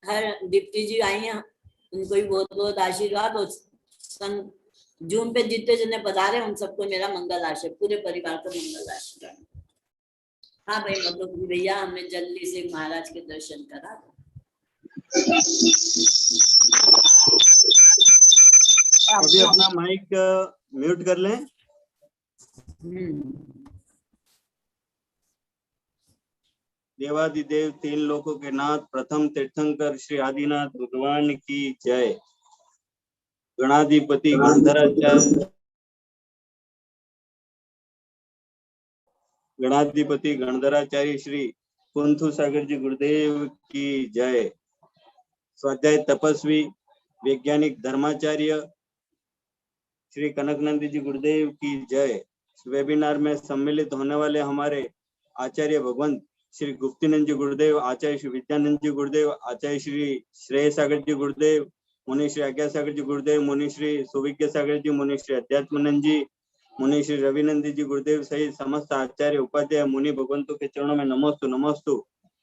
हर दीप्ति जी आई हैं, उनको भी बहुत बहुत आशीर्वाद। और जूम पे जितने जने पधारे उन सबको मेरा मंगल आशीर्वाद, पूरे परिवार को मंगल आशीर्वाद। हाँ भाई मतलब भैया हमें जल्दी से महाराज के दर्शन करा दो। अभी अपना माइक म्यूट कर लें। देवादिदेव तीन लोकों के नाथ प्रथम तीर्थंकर श्री आदिनाथ भगवान की जय। गणाधिपति गणधराचार्य श्री कुंथु सागर जी गुरुदेव की जय। स्वाध्याय तपस्वी वैज्ञानिक धर्माचार्य श्री कनकनंदी जी गुरुदेव की जय। वेबिनार में सम्मिलित होने वाले हमारे आचार्य भगवंत श्री गुप्तीनंद जी गुरुदेव, आचार्य श्री विद्यानंद जी गुरुदेव, आचार्य श्री श्रेय सागर जी गुरुदेव, मुनि श्री आज्ञा सागर जी गुरुदेव, मुनि श्री सुविज्ञ सागर जी, मुनि श्री अध्यात्मानंद जी, मुनि श्री रविनंदी जी गुरुदेव सहित समस्त आचार्य उपाध्याय मुनि भगवंतों के चरणों में नमोस्तु नमोस्तु।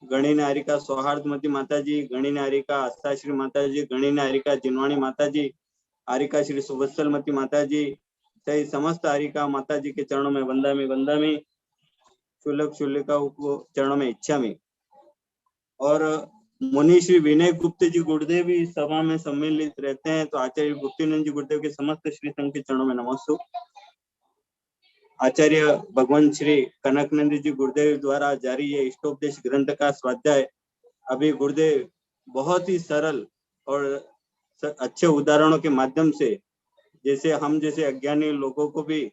गणी नारिका सौहार्दमती माता जी, गणी नारिका आस्थाश्री माता जी, गणी नारिका जिनवाणी माता जी, आरिका श्री सुवत्सलमती माता जी सहित समस्त आरिका माता जी के चरणों में वंदामी वंदामी, शुल्क शुल्लिका चरणों में इच्छामि। और मुनि श्री विनय गुप्त जी गुरुदेव भी सभा में सम्मिलित रहते हैं, तो आचार्य गुप्तीनंद जी गुरुदेव के समस्त श्री संघ के चरणों में नमस्ते। आचार्य भगवान श्री कनकनंदी जी गुरुदेव द्वारा जारी ये इष्टोपदेश ग्रंथ का स्वाध्याय अभी गुरुदेव बहुत ही सरल और अच्छे उदाहरणों के माध्यम से, जैसे हम जैसे अज्ञानी लोगों को भी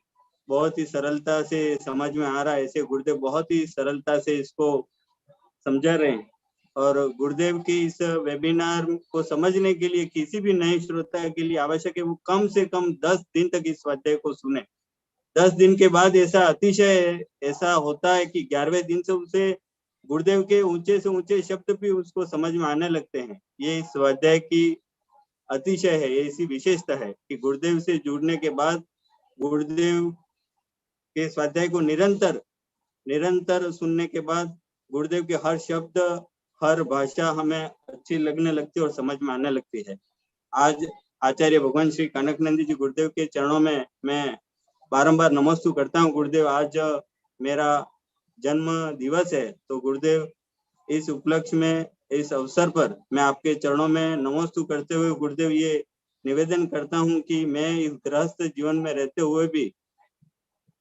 बहुत ही सरलता से समझ में आ रहा है, ऐसे गुरुदेव बहुत ही सरलता से इसको समझा रहे हैं। और गुरुदेव की इस वेबिनार को समझने के लिए किसी भी नए श्रोता के लिए आवश्यक है वो कम से कम 10 दिन तक इस स्वाध्याय को सुने। 10 दिन के बाद ऐसा अतिशय ऐसा होता है कि 11वें दिन से उसे गुरुदेव के ऊंचे से ऊंचे शब्द भी उसको समझ में आने लगते हैं। ये इस स्वाध्याय की अतिशय है, ऐसी विशेषता है कि गुरुदेव से जुड़ने के बाद गुरुदेव के स्वाध्याय को निरंतर सुनने के बाद गुरुदेव के हर शब्द हर भाषा हमें अच्छी लगने लगती है और समझ में आने लगती है। आज आचार्य भगवान श्री कनकनंदी जी गुरुदेव के चरणों में मैं बारंबार नमस्ते करता हूँ। गुरुदेव आज मेरा जन्म दिवस है, तो गुरुदेव इस उपलक्ष्य में इस अवसर पर मैं आपके चरणों में नमस्ते करते हुए गुरुदेव ये निवेदन करता हूँ कि मैं इस गृहस्थ जीवन में रहते हुए भी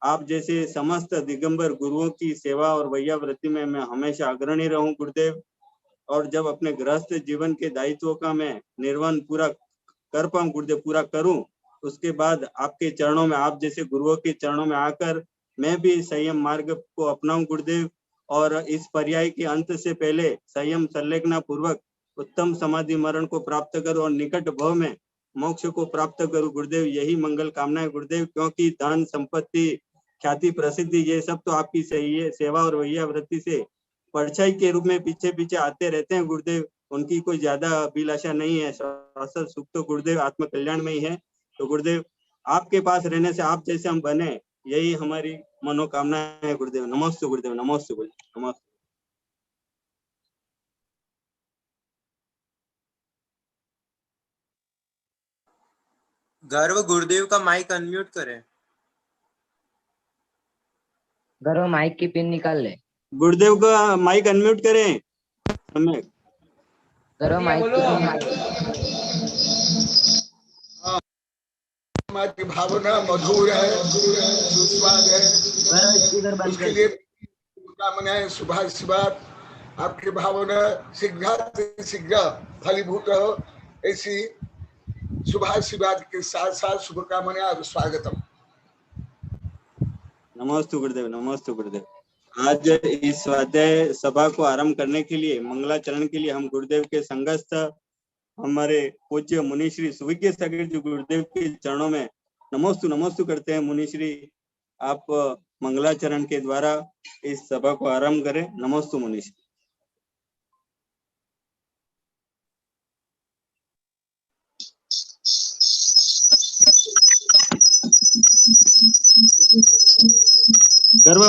आप जैसे समस्त दिगंबर गुरुओं की सेवा और वैयावृत्ति में मैं हमेशा अग्रणी रहूं गुरुदेव। और जब अपने गृहस्थ जीवन के दायित्वों का मैं निर्वहन पूरा कर पाऊं गुरुदेव, पूरा करूं, उसके बाद आपके चरणों में, आप जैसे गुरुओं के चरणों में आकर मैं भी संयम मार्ग को अपनाऊं गुरुदेव। और इस पर्याय के अंत से पहले संयम संलेखना पूर्वक उत्तम समाधि मरण को प्राप्त करूं और निकट भव में मोक्ष को प्राप्त करूं गुरुदेव। यही मंगल कामनाएं गुरुदेव, क्योंकि धन संपत्ति ख्याति प्रसिद्धि ये सब तो आपकी सही है, सेवा और वैयावृत्ति से परछाई के रूप में पीछे पीछे आते रहते हैं गुरुदेव। उनकी कोई ज्यादा अभिलाषा नहीं है, शाश्वत सुख तो गुरुदेव आत्म कल्याण में ही है। तो गुरुदेव आपके पास रहने से आप जैसे हम बने, यही हमारी मनोकामना है गुरुदेव। नमस्ते गुरुदेव, नमस्ते गुरुदेव, नमस्ते। गर्व गुरुदेव का माइक अनम्यूट करें। गर्व माइक की पिन निकाल ले। गुरुदेव का माइक अनम्यूट करें। गर्व माइक की भावना मधुर है, सुस्वाद है, उसके लिए कामनाएं शुभाशीर्वाद आपकी भावना शीघ्र फलीभूत हो, ऐसी शुभाशीर्वाद के साथ साथ शुभकामनाएं और स्वागतम। नमस्ते गुरुदेव, नमस्ते गुरुदेव। आज इस स्वाध्याय सभा को आरंभ करने के लिए, मंगलाचरण के लिए हम गुरुदेव के संगस्थ हमारे पूज्य मुनि श्री सुविज्ञ सागर जी गुरुदेव के चरणों में नमोस्तु करते हैं। मुनि श्री आप मंगलाचरण के द्वारा इस सभा को आरंभ करें। नमोस्तु मुनि श्री। गर्व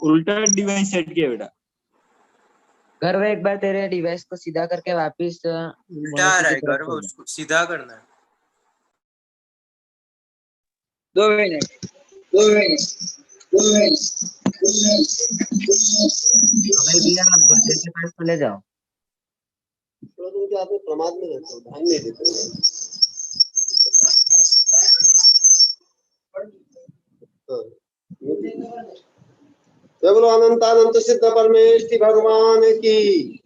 उल्टा डिवाइस सेट किया बेटा। गर्व एक बार तेरे डिवाइस को सीधा करके वापिस उल्टा आ रहा है गर्व, उसको सीधा करना है। 2 मिनट। अभी भैया आप गुरुदेव के पास चले जाओ। थोड़ा तुम क्या आपने प्रमाद में रहते हो, ध्यान नहीं देते हो। हाँ। जय बोलो अनंतानंत सिद्ध परमेष्टि भगवान की,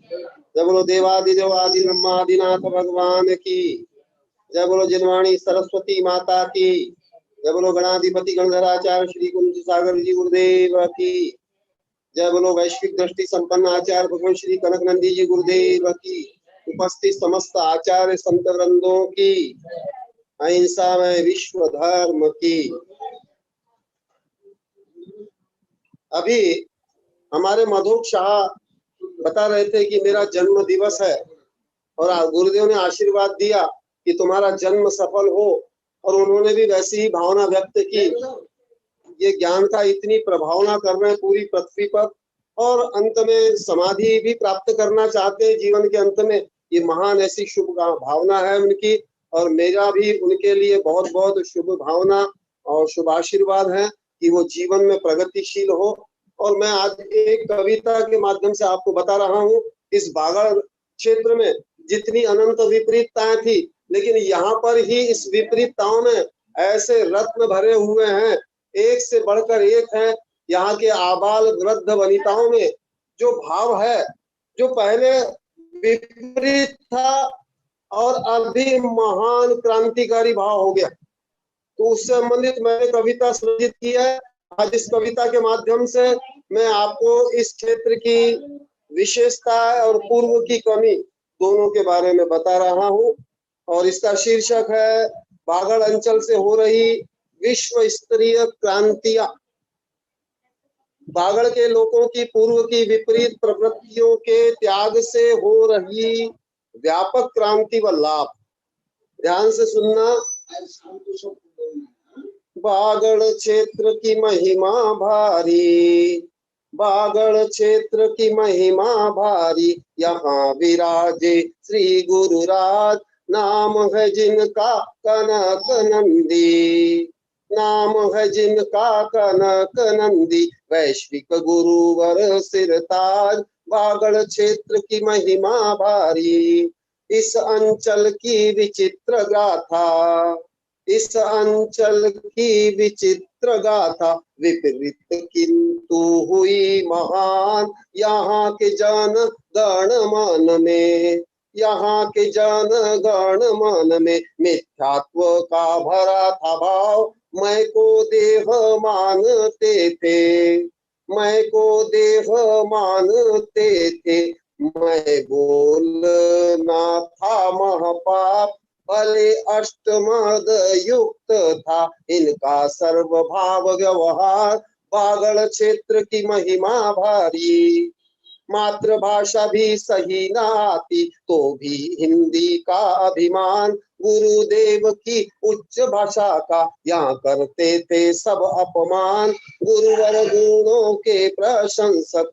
जय बोलो देवादिदेव आदि ब्रह्मादिनाथ भगवान की, जय बोलो जिनवाणी सरस्वती माता की, जय बोलो गणाधिपति गणधराचार्य श्री कुंज सागर जी गुरुदेव की, जय बोलो वैश्विक दृष्टि संपन्न आचार्य भगवान श्री कनक नंदी जी गुरुदेव की, उपस्थित समस्त आचार्य संत वृंदों की, अहिंसा में विश्व धर्म की। अभी हमारे मधुक शाह बता रहे थे कि मेरा जन्म दिवस है और गुरुदेव ने आशीर्वाद दिया कि तुम्हारा जन्म सफल हो, और उन्होंने भी वैसी ही भावना व्यक्त की। ये ज्ञान का इतनी प्रभावना कर रहे हैं पूरी पृथ्वी पर, और अंत में समाधि भी प्राप्त करना चाहते हैं जीवन के अंत में। ये महान ऐसी शुभ भावना है उनकी, और मेरा भी उनके लिए बहुत बहुत शुभ भावना और शुभ आशीर्वाद है कि वो जीवन में प्रगतिशील हो। और मैं आज एक कविता के माध्यम से आपको बता रहा हूँ, इस बागड़ क्षेत्र में जितनी अनंत विपरीतताएं थी, लेकिन यहाँ पर ही इस विपरीतताओं में ऐसे रत्न भरे हुए हैं, एक से बढ़कर एक है। यहाँ के आबाल वृद्ध वनिताओं में जो भाव है, जो पहले विपरीत था और अभी महान क्रांतिकारी भाव हो गया, तो उससे संबंधित मैंने कविता सृजित की है। आज इस कविता के माध्यम से मैं आपको इस क्षेत्र की विशेषता और पूर्व की कमी दोनों के बारे में बता रहा हूँ, और इसका शीर्षक है बागड़ अंचल से हो रही विश्व स्तरीय क्रांतियां। बागड़ के लोगों की पूर्व की विपरीत प्रवृत्तियों के त्याग से हो रही व्यापक क्रांति व लाभ। ध्यान से सुनना। बागड़ क्षेत्र की महिमा भारी, बागड़ क्षेत्र की महिमा भारी, यहाँ विराजे श्री गुरुराज, नाम है जिनका कनक नंदी, नाम है जिनका कनक नंदी, वैश्विक गुरुवर सिरताज, बागड़ क्षेत्र की महिमा भारी। इस अंचल की विचित्र गाथा, इस अंचल की विचित्र गाथा, विपरीत किंतु हुई महान, यहाँ के जन गण मन में, यहाँ के जन गण मन में मिथ्यात्व का भरा था भाव। मैं को देह मानते थे, मैं को देह मानते थे, मैं बोलना था महापाप, भले अष्टमद युक्त था इनका सर्वभाव व्यवहार। बागड़ क्षेत्र की महिमा भारी, मातृभाषा भी सही न आती तो भी हिंदी का अभिमान, गुरुदेव की उच्च भाषा का यहाँ करते थे सब अपमान। गुरुवर गुणों के प्रशंसक,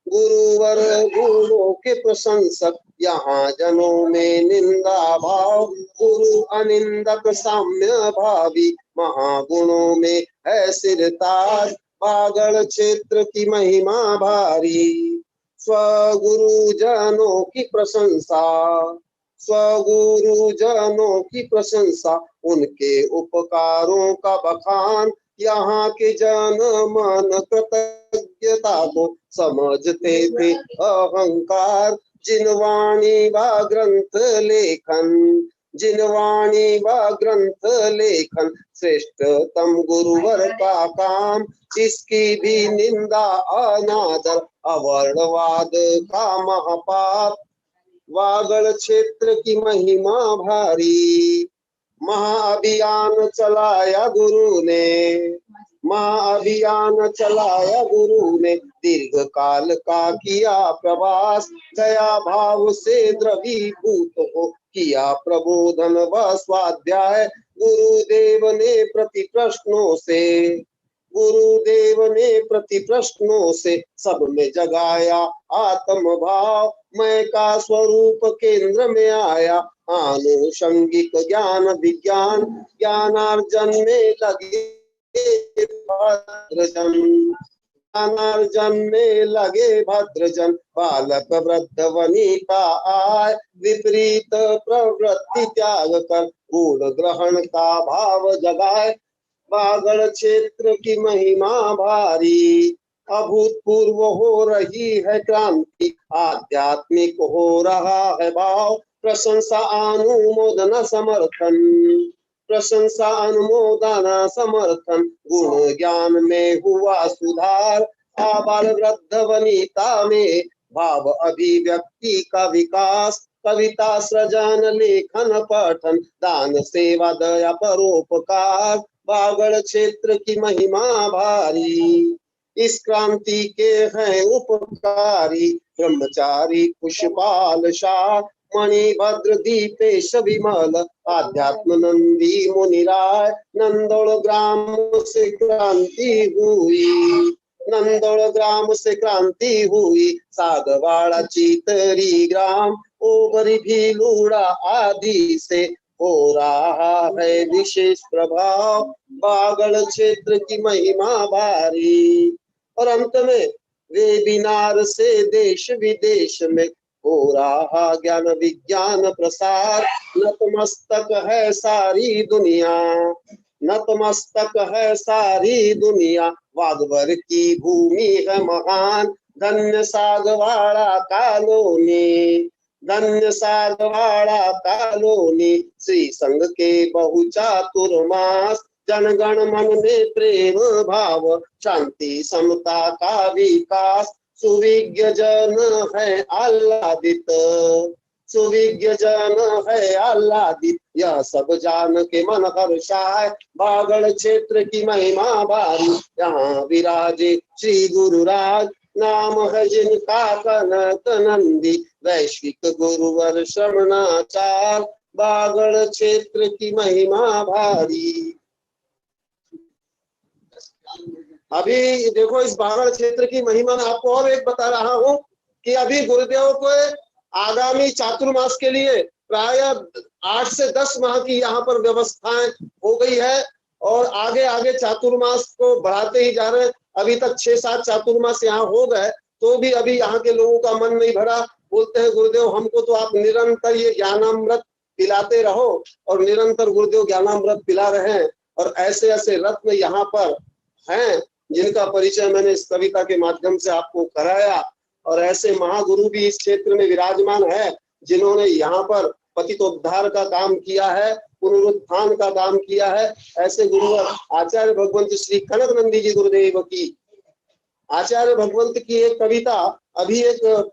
गुरुवर गुणों के प्रशंसक, यहाँ जनों में निंदा भाव, गुरु अनिंदक साम्य भावी, महागुणों में है सिरताज, बागड़ क्षेत्र की महिमा भारी। स्वगुरु जनों की प्रशंसा, स्वगुरु जनों की प्रशंसा, उनके उपकारों का बखान, यहाँ के जन मन कृतज्ञता को समझते थे अहंकार। जिनवाणी व ग्रंथ लेखन, जिनवाणी व ग्रंथ लेखन, श्रेष्ठतम गुरुवर का काम, इसकी भी निंदा अनादर, अवर्णवाद का महापाप। बागड़ क्षेत्र की महिमा भारी, महाअभियान चलाया गुरु ने, महाअभियान चलाया गुरु ने, दीर्घ काल का किया प्रवास, दया भाव से द्रवीभूत हो किया प्रबोधन व स्वाध्याय। गुरुदेव ने प्रति प्रश्नों से, गुरुदेव ने प्रति प्रश्नों से सब में जगाया आत्म भाव, मैं का स्वरूप केंद्र में आया। आनुषंगिक ज्ञान विज्ञान ज्ञानार्जन में लगे भद्रजन, ज्ञानार्जन में लगे भद्रजन। बालक वृद्ध वनिता आय, विपरीत प्रवृत्ति त्याग कर गुण ग्रहण का भाव जगाए। बागड़ क्षेत्र की महिमा भारी, अभूतपूर्व हो रही है क्रांति, आध्यात्मिक हो रहा है भाव। प्रशंसा अनुमोदन समर्थन, प्रशंसा अनुमोदन समर्थन, गुण ज्ञान में हुआ सुधार। आबाल वृद्ध वनिता में भाव अभिव्यक्ति का विकास। कविता सृजन लेखन पठन, दान सेवा दया परोपकार। बागड़ क्षेत्र की महिमा भारी, इस क्रांति के हैं उपकारी। ब्रह्मचारी खुशपाल शाह, मणिभद्र दीपेश विमल, आध्यात्म नंदी मुनिराय। नंदोल ग्राम से क्रांति हुई, नंदोल ग्राम से क्रांति हुई। सागवाड़ा चितरी ग्राम, ओबरी भीलूड़ा आदि से हो रहा है विशेष प्रभाव। बागड़ क्षेत्र की महिमा भारी। और अंत में वेबिनार से देश विदेश में हो रहा ज्ञान विज्ञान प्रसार। नतमस्तक है सारी दुनिया, नतमस्तक है सारी दुनिया। वागवर की भूमि है महान, धन्य सागवाड़ा कॉलोनी, धन्य सागवाड़ा कॉलोनी। श्री संघ के बहुचातुर मास, जनगण मन में प्रेम भाव। शांति समता का विकास, सुविज्ञ जन है आह्लादित, सुविज्ञ जन है आह्लादित। यह सब जान के मन हर्षाय। बागड़ क्षेत्र की महिमा भारी, यहाँ विराजे श्री गुरुराज। नाम है जिनका कनक नंदी, वैश्विक गुरुवर श्रवणाचार। बागड़ क्षेत्र की महिमा भारी। अभी देखो इस बागड़ क्षेत्र की महिमा में आपको और एक बता रहा हूँ कि अभी गुरुदेव को आगामी चातुर्मास के लिए प्राय 8 से 10 माह की यहाँ पर व्यवस्थाएं हो गई है और आगे आगे चातुर्मास को बढ़ाते ही जा रहे हैं। अभी तक 6-7 चातुर्मास यहाँ हो गए तो भी अभी यहाँ के लोगों का मन नहीं भरा। बोलते हैं गुरुदेव हमको तो आप निरंतर ये ज्ञानामृत पिलाते रहो, और निरंतर गुरुदेव ज्ञानामृत पिला रहे हैं। और ऐसे ऐसे रत्न यहाँ पर हैं जिनका परिचय मैंने इस कविता के माध्यम से आपको कराया। और ऐसे महागुरु भी इस क्षेत्र में विराजमान है जिन्होंने यहाँ पर पतितोद्धार का काम किया है, पुनरुत्थान का काम किया है। ऐसे गुरुवर आचार्य भगवंत श्री कनक नंदी जी गुरुदेव की, आचार्य भगवंत की एक कविता अभी एक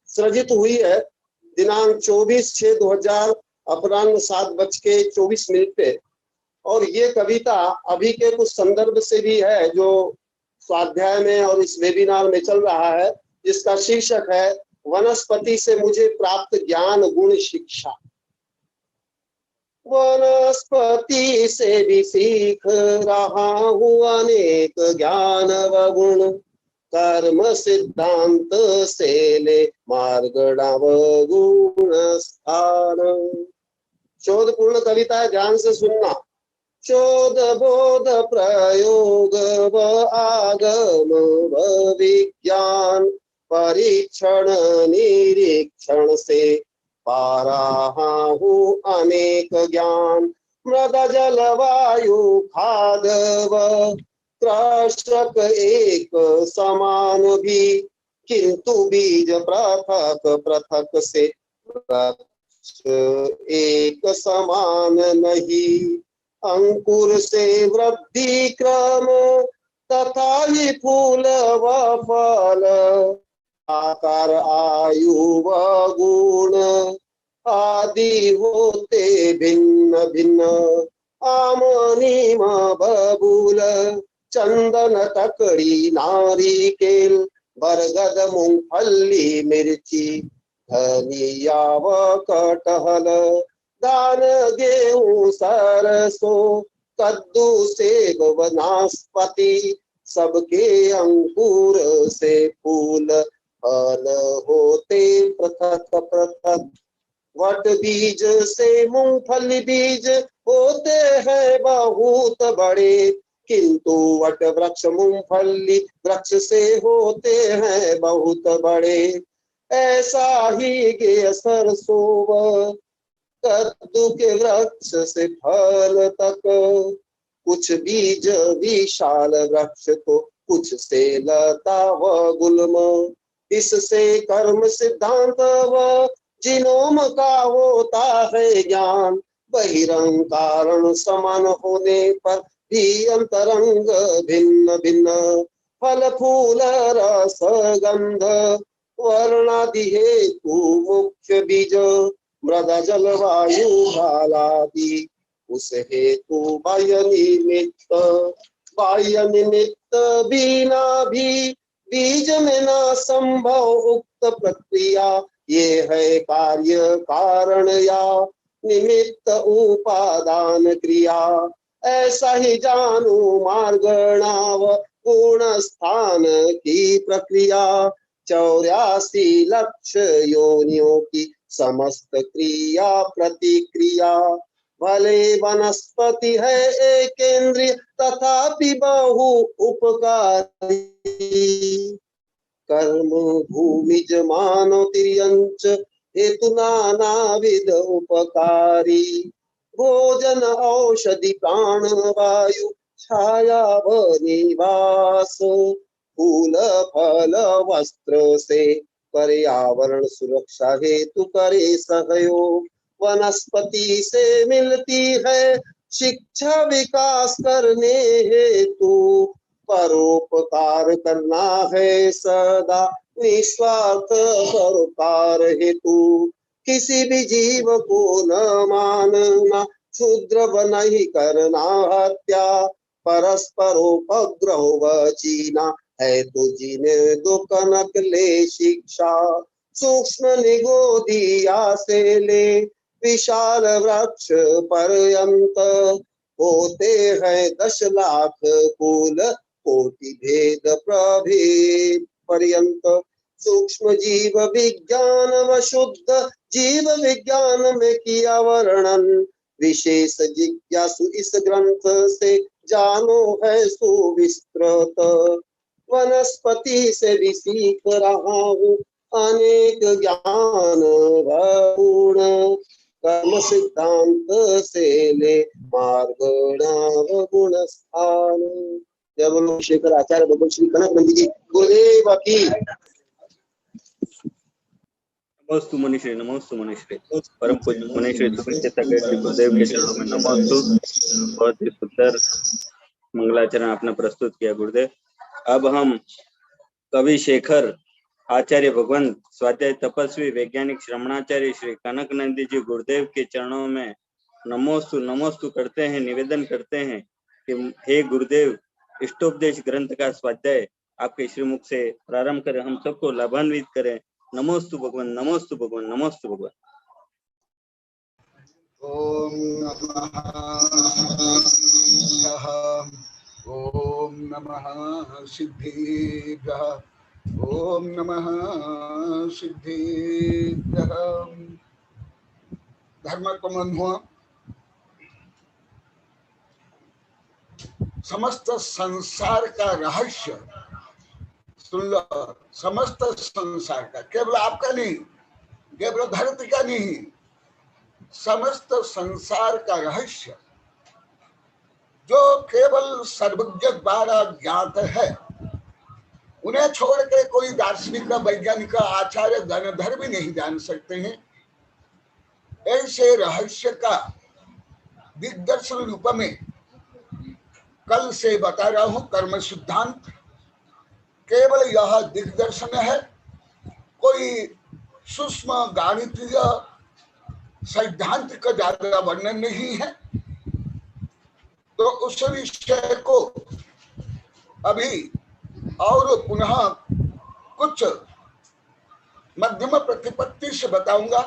सृजित हुई है दिनांक 24/6/2000 अपराह्न 7:24 पे। और ये कविता अभी के कुछ संदर्भ से भी है जो स्वाध्याय में और इस वेबिनार में चल रहा है, जिसका शीर्षक है वनस्पति से मुझे प्राप्त ज्ञान गुण शिक्षा। वनस्पति से भी सीख रहा हूँ अनेक ज्ञान व गुण, कर्म सिद्धांत से ले मार्ग गुण स्थान। शोधपूर्ण कविता है, ध्यान से सुनना। शोध बोध प्रयोग व आगम व विज्ञान, परीक्षण निरीक्षण से पा रहा हूँ अनेक ज्ञान। मृद जल वायु खाद व कृषक एक समान भी, किंतु बीज पृथक पृथक से एक समान नहीं। अंकुर से वृद्धि क्रम तथा ही फूल व फल, आकार आयु व गुण आदि होते भिन्न भिन्न। आम नीम बबूल चंदन तकड़ी नारिकेल, बरगद मूंगफली मिर्ची धनिया व कटहल, दान गेहूं सरसों कद्दू सेब वनस्पति सबके अंकुर से फूल फल होते पृथक पृथक। वट बीज से मूंगफली बीज होते हैं बहुत बड़े, किंतु वट वृक्ष मूंगफली वृक्ष से होते हैं बहुत बड़े। ऐसा ही गेसर सोव कद्दू के वृक्ष से फल तक, कुछ बीज विशाल वृक्ष तो कुछ से लता व गुल्म। इससे कर्म सिद्धांत व जिनोम का होता है ज्ञान। बहिरंग कारण समान होने पर भी अंतरंग भिन्न भिन्न। फल फूल रस गंध वर्णादि हेतु मुख्य बीज, मृदा जलवायु भालादि उस हेतु बाह्य निमित्त बिना भी बीज में न संभव उक्त प्रक्रिया। ये है कार्य कारण या निमित्त उपादान क्रिया। ऐसा ही जानू मार्गणाव गुण स्थान की प्रक्रिया। 84 लक्ष योनियों की समस्त क्रिया प्रतिक्रिया। भले वनस्पति है एक इंद्रिय तथापि बहु उपकारी। कर्म भूमिज मानव तिर्यंच हेतु नानाविध उपकारी। भोजन औषधि प्राण वायु छाया व निवास, फूल फल वस्त्र से पर्यावरण सुरक्षा हेतु करे सहयोग। वनस्पति से मिलती है शिक्षा विकास करने हेतु। परोपकार करना है सदा निस्वार्थ परोपकार हेतु। किसी भी जीव को न मानना, क्षुद्र व नहीं करना हत्या। परस्परोपग्रह व जीना है तो जीने दो कनक ले शिक्षा। सूक्ष्म निगोदिया से ले विशाल वृक्ष पर्यंत, होते हैं 10 लाख कुल कोटि भेद प्रभेद पर्यंत। सूक्ष्म जीव विज्ञान व शुद्ध जीव विज्ञान में किया वर्णन। विशेष जिज्ञासु इस ग्रंथ से जानो है सुविस्तृत। वनस्पति से भी सीख रहा हूँ अनेक ज्ञान पूर्ण। कर्म सिद्धांत से ले मार्ग गुण स्थान। जय बोलो शेखर आचार्य भगवान श्री कनक नंदी जी गुरुदेव की। नमोस्तु मनीश्री, नमोस्तु मनीश्री। परम पूज्य मनीश्री गुरुदेव के चरणों में नमोस्तु। बहुत ही सुंदर मंगलाचरण आपने प्रस्तुत किया गुरुदेव। अब हम कवि शेखर आचार्य भगवंत स्वाध्याय तपस्वी वैज्ञानिक श्रमणाचार्य श्री कनकनंदी जी गुरुदेव के चरणों में नमोस्तु नमोस्तु करते हैं, निवेदन करते हैं कि हे गुरुदेव, इष्टोपदेश ग्रंथ का स्वाध्याय आपके श्रीमुख से प्रारंभ करें, हम सबको लाभान्वित करें। नमोस्तु भगवान, नमोस्तु भगवान, नमोस्तु भगवान। ओम नमः सिद्धेभ्यः, ओम नमः सिद्धेभ्यः। धर्मत्वमन्हुः समस्त संसार का रहस्य सुन लो। समस्त संसार का, केवल आपका नहीं, केवल धरती का नहीं, समस्त संसार का रहस्य जो केवल सर्वज्ञ द्वारा ज्ञात है, उन्हें छोड़ के कोई दार्शनिक वैज्ञानिक आचार्य गणधर भी नहीं जान सकते हैं। ऐसे रहस्य का दिग्दर्शन रूप में कल से बता रहा हूं। कर्म सिद्धांत केवल यह दिग्दर्शन है, कोई सूक्ष्म गणितीय सैद्धांतिक ज्यादा वर्णन नहीं है। तो उस विषय को अभी और पुनः कुछ मध्यम प्रतिपत्ति से बताऊंगा।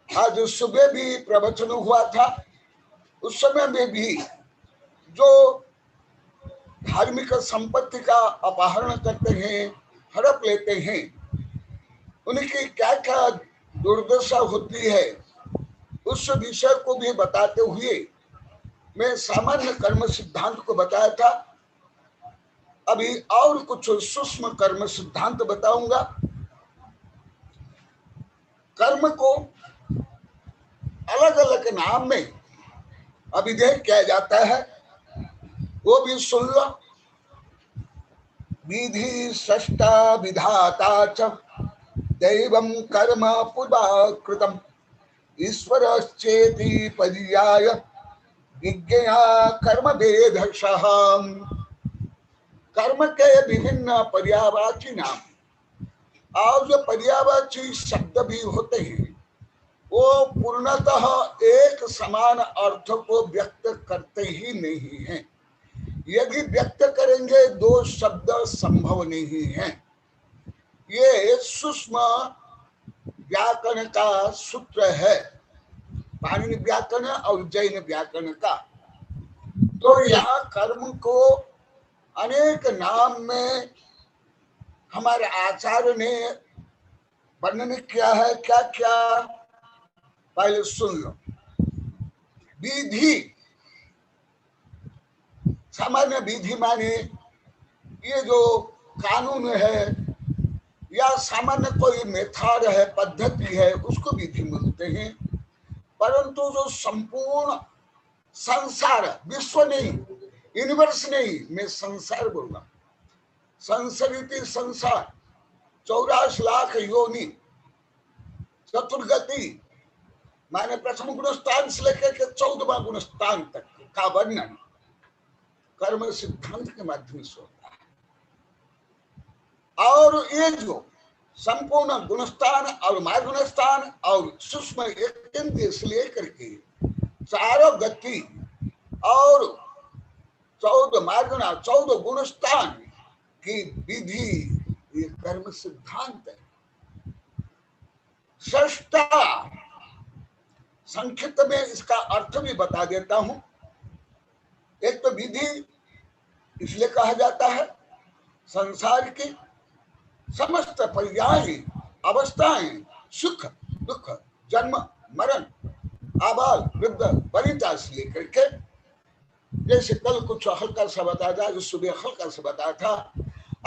आज सुबह भी प्रवचन हुआ था, उस समय में भी जो धार्मिक संपत्ति का अपहरण करते हैं, हड़प लेते हैं, उनकी क्या क्या दुर्दशा होती है, उस विषय को भी बताते हुए मैं सामान्य कर्म सिद्धांत को बताया था। अभी और कुछ सूक्ष्म कर्म सिद्धांत बताऊंगा। कर्म को अलग अलग नाम में अभिधेय किया जाता है, वो भी सुन लो। विधि सृष्टा विधाता च दैवं कर्म पूर्वाकृतम् ईश्वरश्चेति पर्याय विज्ञया कर्म वेदशः। कर्म के विभिन्न पर्यायवाची नाम और जो पर्यायवाची शब्द भी होते हैं वो पूर्णतः एक समान अर्थ को व्यक्त करते ही नहीं हैं। यदि व्यक्त करेंगे दो शब्द संभव नहीं है। ये सूक्ष्म व्याकरण का सूत्र है, पाणिनि व्याकरण और जैन व्याकरण का। तो यहाँ कर्म को अनेक नाम में हमारे आचार्य ने वर्णन किया है। क्या क्या, पहले सुन लो। विधि, सामान्य विधि माने ये जो कानून है या सामान्य कोई मेथड है, पद्धति है, उसको विधि बोलते हैं। परंतु जो संपूर्ण संसार, विश्व नहीं, यूनिवर्स नहीं, मैं संसार बोल रहा हूं। संसरिति संसार, 84 लाख योनि, चतुर्गति माने प्रथम गुणस्थान से लेकर के 14वां गुणस्थान तक का वर्णन कर्म सिद्धांत के माध्यम से होता है। और ये जो संपूर्ण गुणस्थान और मार्गुण स्थान और सूक्ष्म एक से लेकर के चारों गति और 14 मार्गुण 14 गुणस्थान की विधि, ये कर्म सिद्धांत है। सृष्टा, संक्षिप्त में इसका अर्थ भी बता देता हूं। एक तो विधि इसलिए कहा जाता है संसार की समस्त पर्याय अवस्थाएं, सुख दुख, जन्म मरण, आबाल वृद्ध वनिता से लेकर के, जैसे कल कुछ हल्का सा बताया था, जो सुबह हल्का सा बताया था,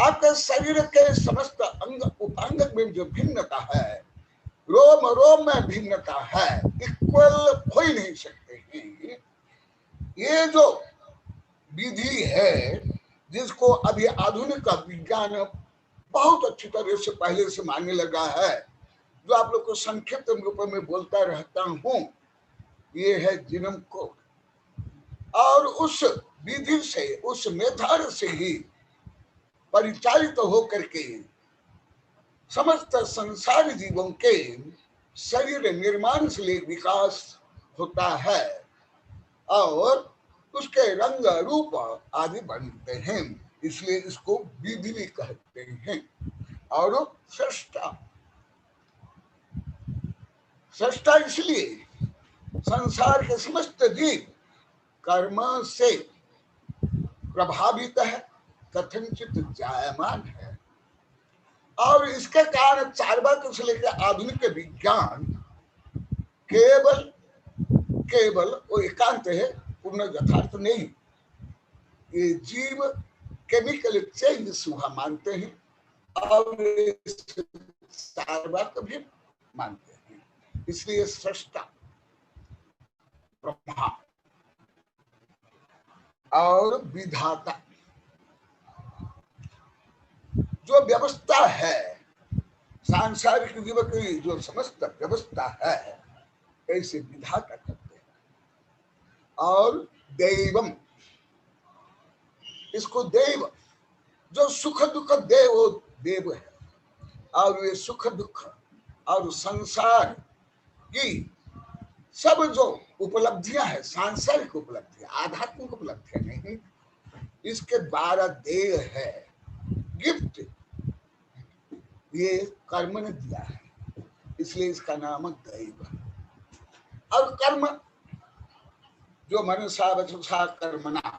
आपके शरीर के समस्त अंग उपांग में जो भिन्नता है, रोम रोम में भिन्नता है, इक्वल हो ही नहीं सकते हैं। ये जो विधि है जिसको अभी आधुनिक विज्ञान बहुत अच्छी तरह से पहले से मानने लगा है, जो आप लोग को संक्षिप्त रूप में बोलता रहता हूं, ये है जीनोम कोड। और उस विधि से, उस मेथड से ही परिचालित होकर के समस्त संसार जीवों के शरीर निर्माण से ले विकास होता है और उसके रंग रूप आदि बनते हैं। इसलिए इसको विधि भी कहते हैं। और सृष्टा, सृष्टा इसलिए संसार के समस्त जीव कर्म से प्रभावित है, कथनचित जायमान है। और इसके कारण चार्वाक से लेकर आधुनिक विज्ञान केवल वो एकांत है, पूर्ण यथार्थ नहीं। ये जीव केमिकल चेंज हुआ मानते हैं और चार्वाक भी मानते हैं। इसलिए सृष्टा, ब्रह्मा और विधाता, जो व्यवस्था है सांसारिक जीव की, जो समस्त व्यवस्था है, ऐसे विधाता करते हैं। और दैवम, इसको देव, जो सुख दुख दे वो देव है। और ये सुख दुख और संसार की सब जो उपलब्धियां है, सांसारिक उपलब्धियां, आध्यात्मिक उपलब्धियां नहीं, इसके 12 देह है, गिफ्ट ये कर्म ने दिया है, इसलिए इसका नाम दैव। और कर्म जो मनुष्य कर्मणा,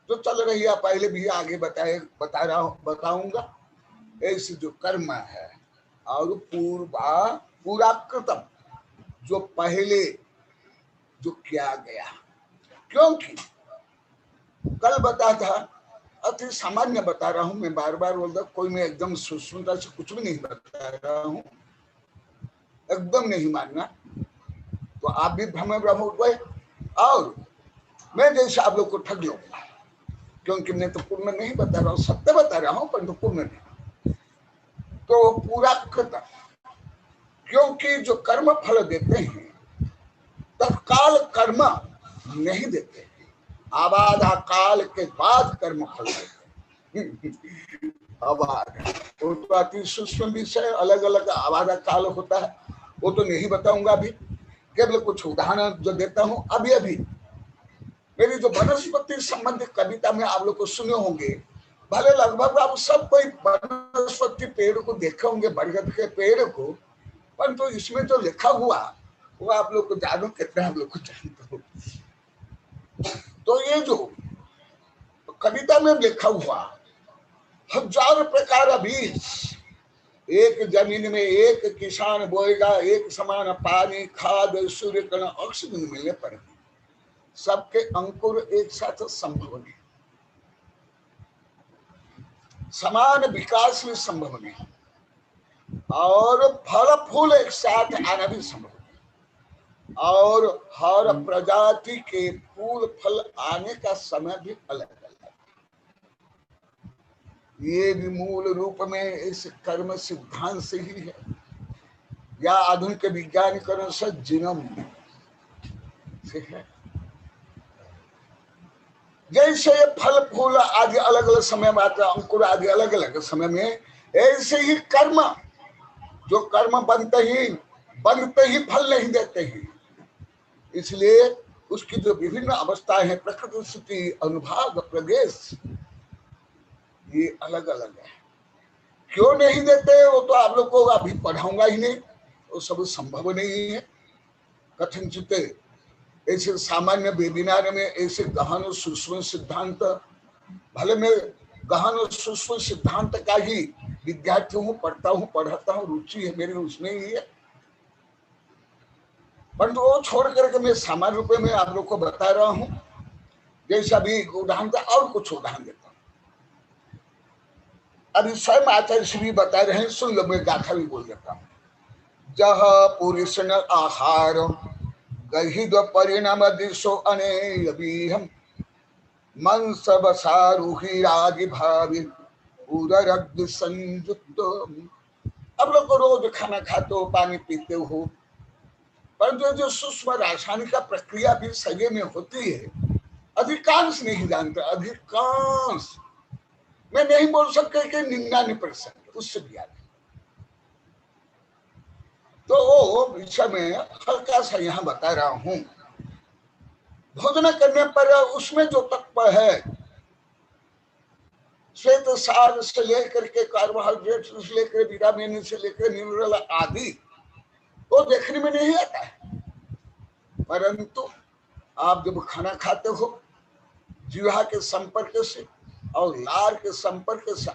जो चल रही है, पहले भी आगे बताऊंगा। ऐसे जो कर्म है और पूरा कृतम, जो पहले जो किया गया, क्योंकि कल बता था, अति सामान्य बता रहा हूं मैं, बार बार बोलता, कोई मैं एकदम सूक्ष्मता से कुछ भी नहीं बता रहा हूं, एकदम नहीं मानना तो आप भी भ्रम उठ गए और मैं जैसे आप लोग को ठग लूंगा, क्योंकि मैं तो पूर्ण नहीं बता रहा हूँ, सत्य बता रहा हूँ परंतु पूर्ण नहीं। तो पूरा कृत, क्योंकि जो कर्म फल देते हैं तत्काल कर्म नहीं देते, आबाधा काल के बाद कर्म फल देते हैं। आबाधा तो अति सूक्ष्म विषय, अलग अलग आबाधा काल होता है, वो तो नहीं बताऊंगा अभी, केवल कुछ उदाहरण जो देता हूं। अभी मेरी जो वनस्पति संबंधित कविता में आप लोग को सुने होंगे, भले लगभग आप सब कोई वनस्पति पेड़ को देखे होंगे, बरगद के पेड़ को, परंतु इसमें जो लिखा हुआ वो आप लोग को जानो कितना आप लोग को जानते हो। तो ये जो कविता में लिखा हुआ 1000 प्रकार बीज, एक जमीन में एक किसान बोएगा, एक समान पानी खाद सूर्य किरण ऑक्सीजन मिलने पर सबके अंकुर एक साथ संभव नहीं, समान विकास भी संभव नहीं, और फल फूल एक साथ आना भी संभव नहीं, और हर प्रजाति के फूल फल आने का समय भी अलग अलग। ये भी मूल रूप में इस कर्म सिद्धांत से ही है, या आधुनिक वैज्ञानिकों से जीनोम से है। जैसे फल फूल आदि अलग अलग समय में आता है, अंकुर आदि अलग अलग समय में, ऐसे ही कर्म, जो कर्म बनते ही फल नहीं देते हैं, इसलिए उसकी जो विभिन्न अवस्थाएं हैं, प्रकृति स्थिति अनुभाग प्रदेश, ये अलग अलग है। क्यों नहीं देते वो तो आप लोग को अभी पढ़ाऊंगा ही नहीं, वो सब संभव नहीं है। कथनचित ऐसे सामान्य वेबिनार में ऐसे गहन सूक्ष्म सिद्धांत, भले मैं गहन सूक्ष्म सिद्धांत का ही विद्यार्थी हूँ, पढ़ता हूँ, पढ़ाता हूँ, रुचि है मेरी उसमें ही है, परंतु वो छोड़ करके मैं सामान्य रूप में आप लोग को बता रहा हूँ। जैसे अभी उदाहरण था, और कुछ उदाहरण देता हूँ। अभी स्वयं आचार्य श्री बता रहे हैं, सुन लो, मैं गाथा भी बोल देता हूँ। जह पुरुष न आहार गहिद परिणाम दिशो अनेयबीहम मन सब सारूही राग भावी उदरग्ध संयुक्त। अब लोग रोज खाना खाते हो, पानी पीते हो, परंतु जो सूक्ष्म रासायनिक प्रक्रिया भी शरीर में होती है, अधिकांश नहीं जानते। अधिकांश मैं नहीं बोल सकते कि 99%, उससे भी आगे। तो वो विषय में हल्का सा यहाँ बता रहा हूं। भोजन करने पर उसमें जो तत्व है, श्वेत सार से लेकर के कार्बोहाइड्रेट से लेकर विटामिन से लेकर मिनरल आदि, वो देखने में नहीं आता है, परंतु आप जब खाना खाते हो, जीवा के संपर्क से और लार के संपर्क से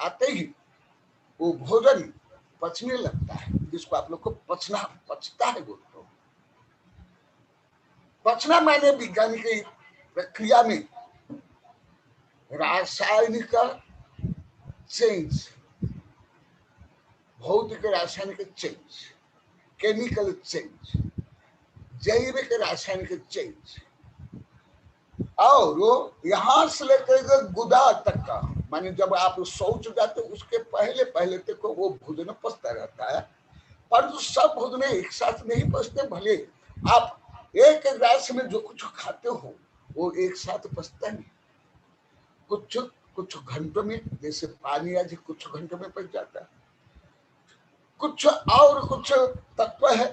आते ही वो भोजन पचने लगता है, जिसको आप लोग को पचता है बोलते हो। पचना माने वैज्ञानिक प्रक्रिया में रासायनिक चेंज, भौतिक रासायनिक चेंज, केमिकल चेंज, जैविक रासायनिक चेंज, और यहां से लेकर गुदा तक का, माने जब आप शौच जाते उसके पहले पहले तक तो वो भोजन पचता रहता है, परंतु सब भोजन एक साथ नहीं पचते। भले आप एक गिलास में जो कुछ खाते हो वो एक साथ पचता नहीं, कुछ घंटों में, जैसे पानी आज कुछ घंटों में पच जाता है, कुछ और कुछ तत्व है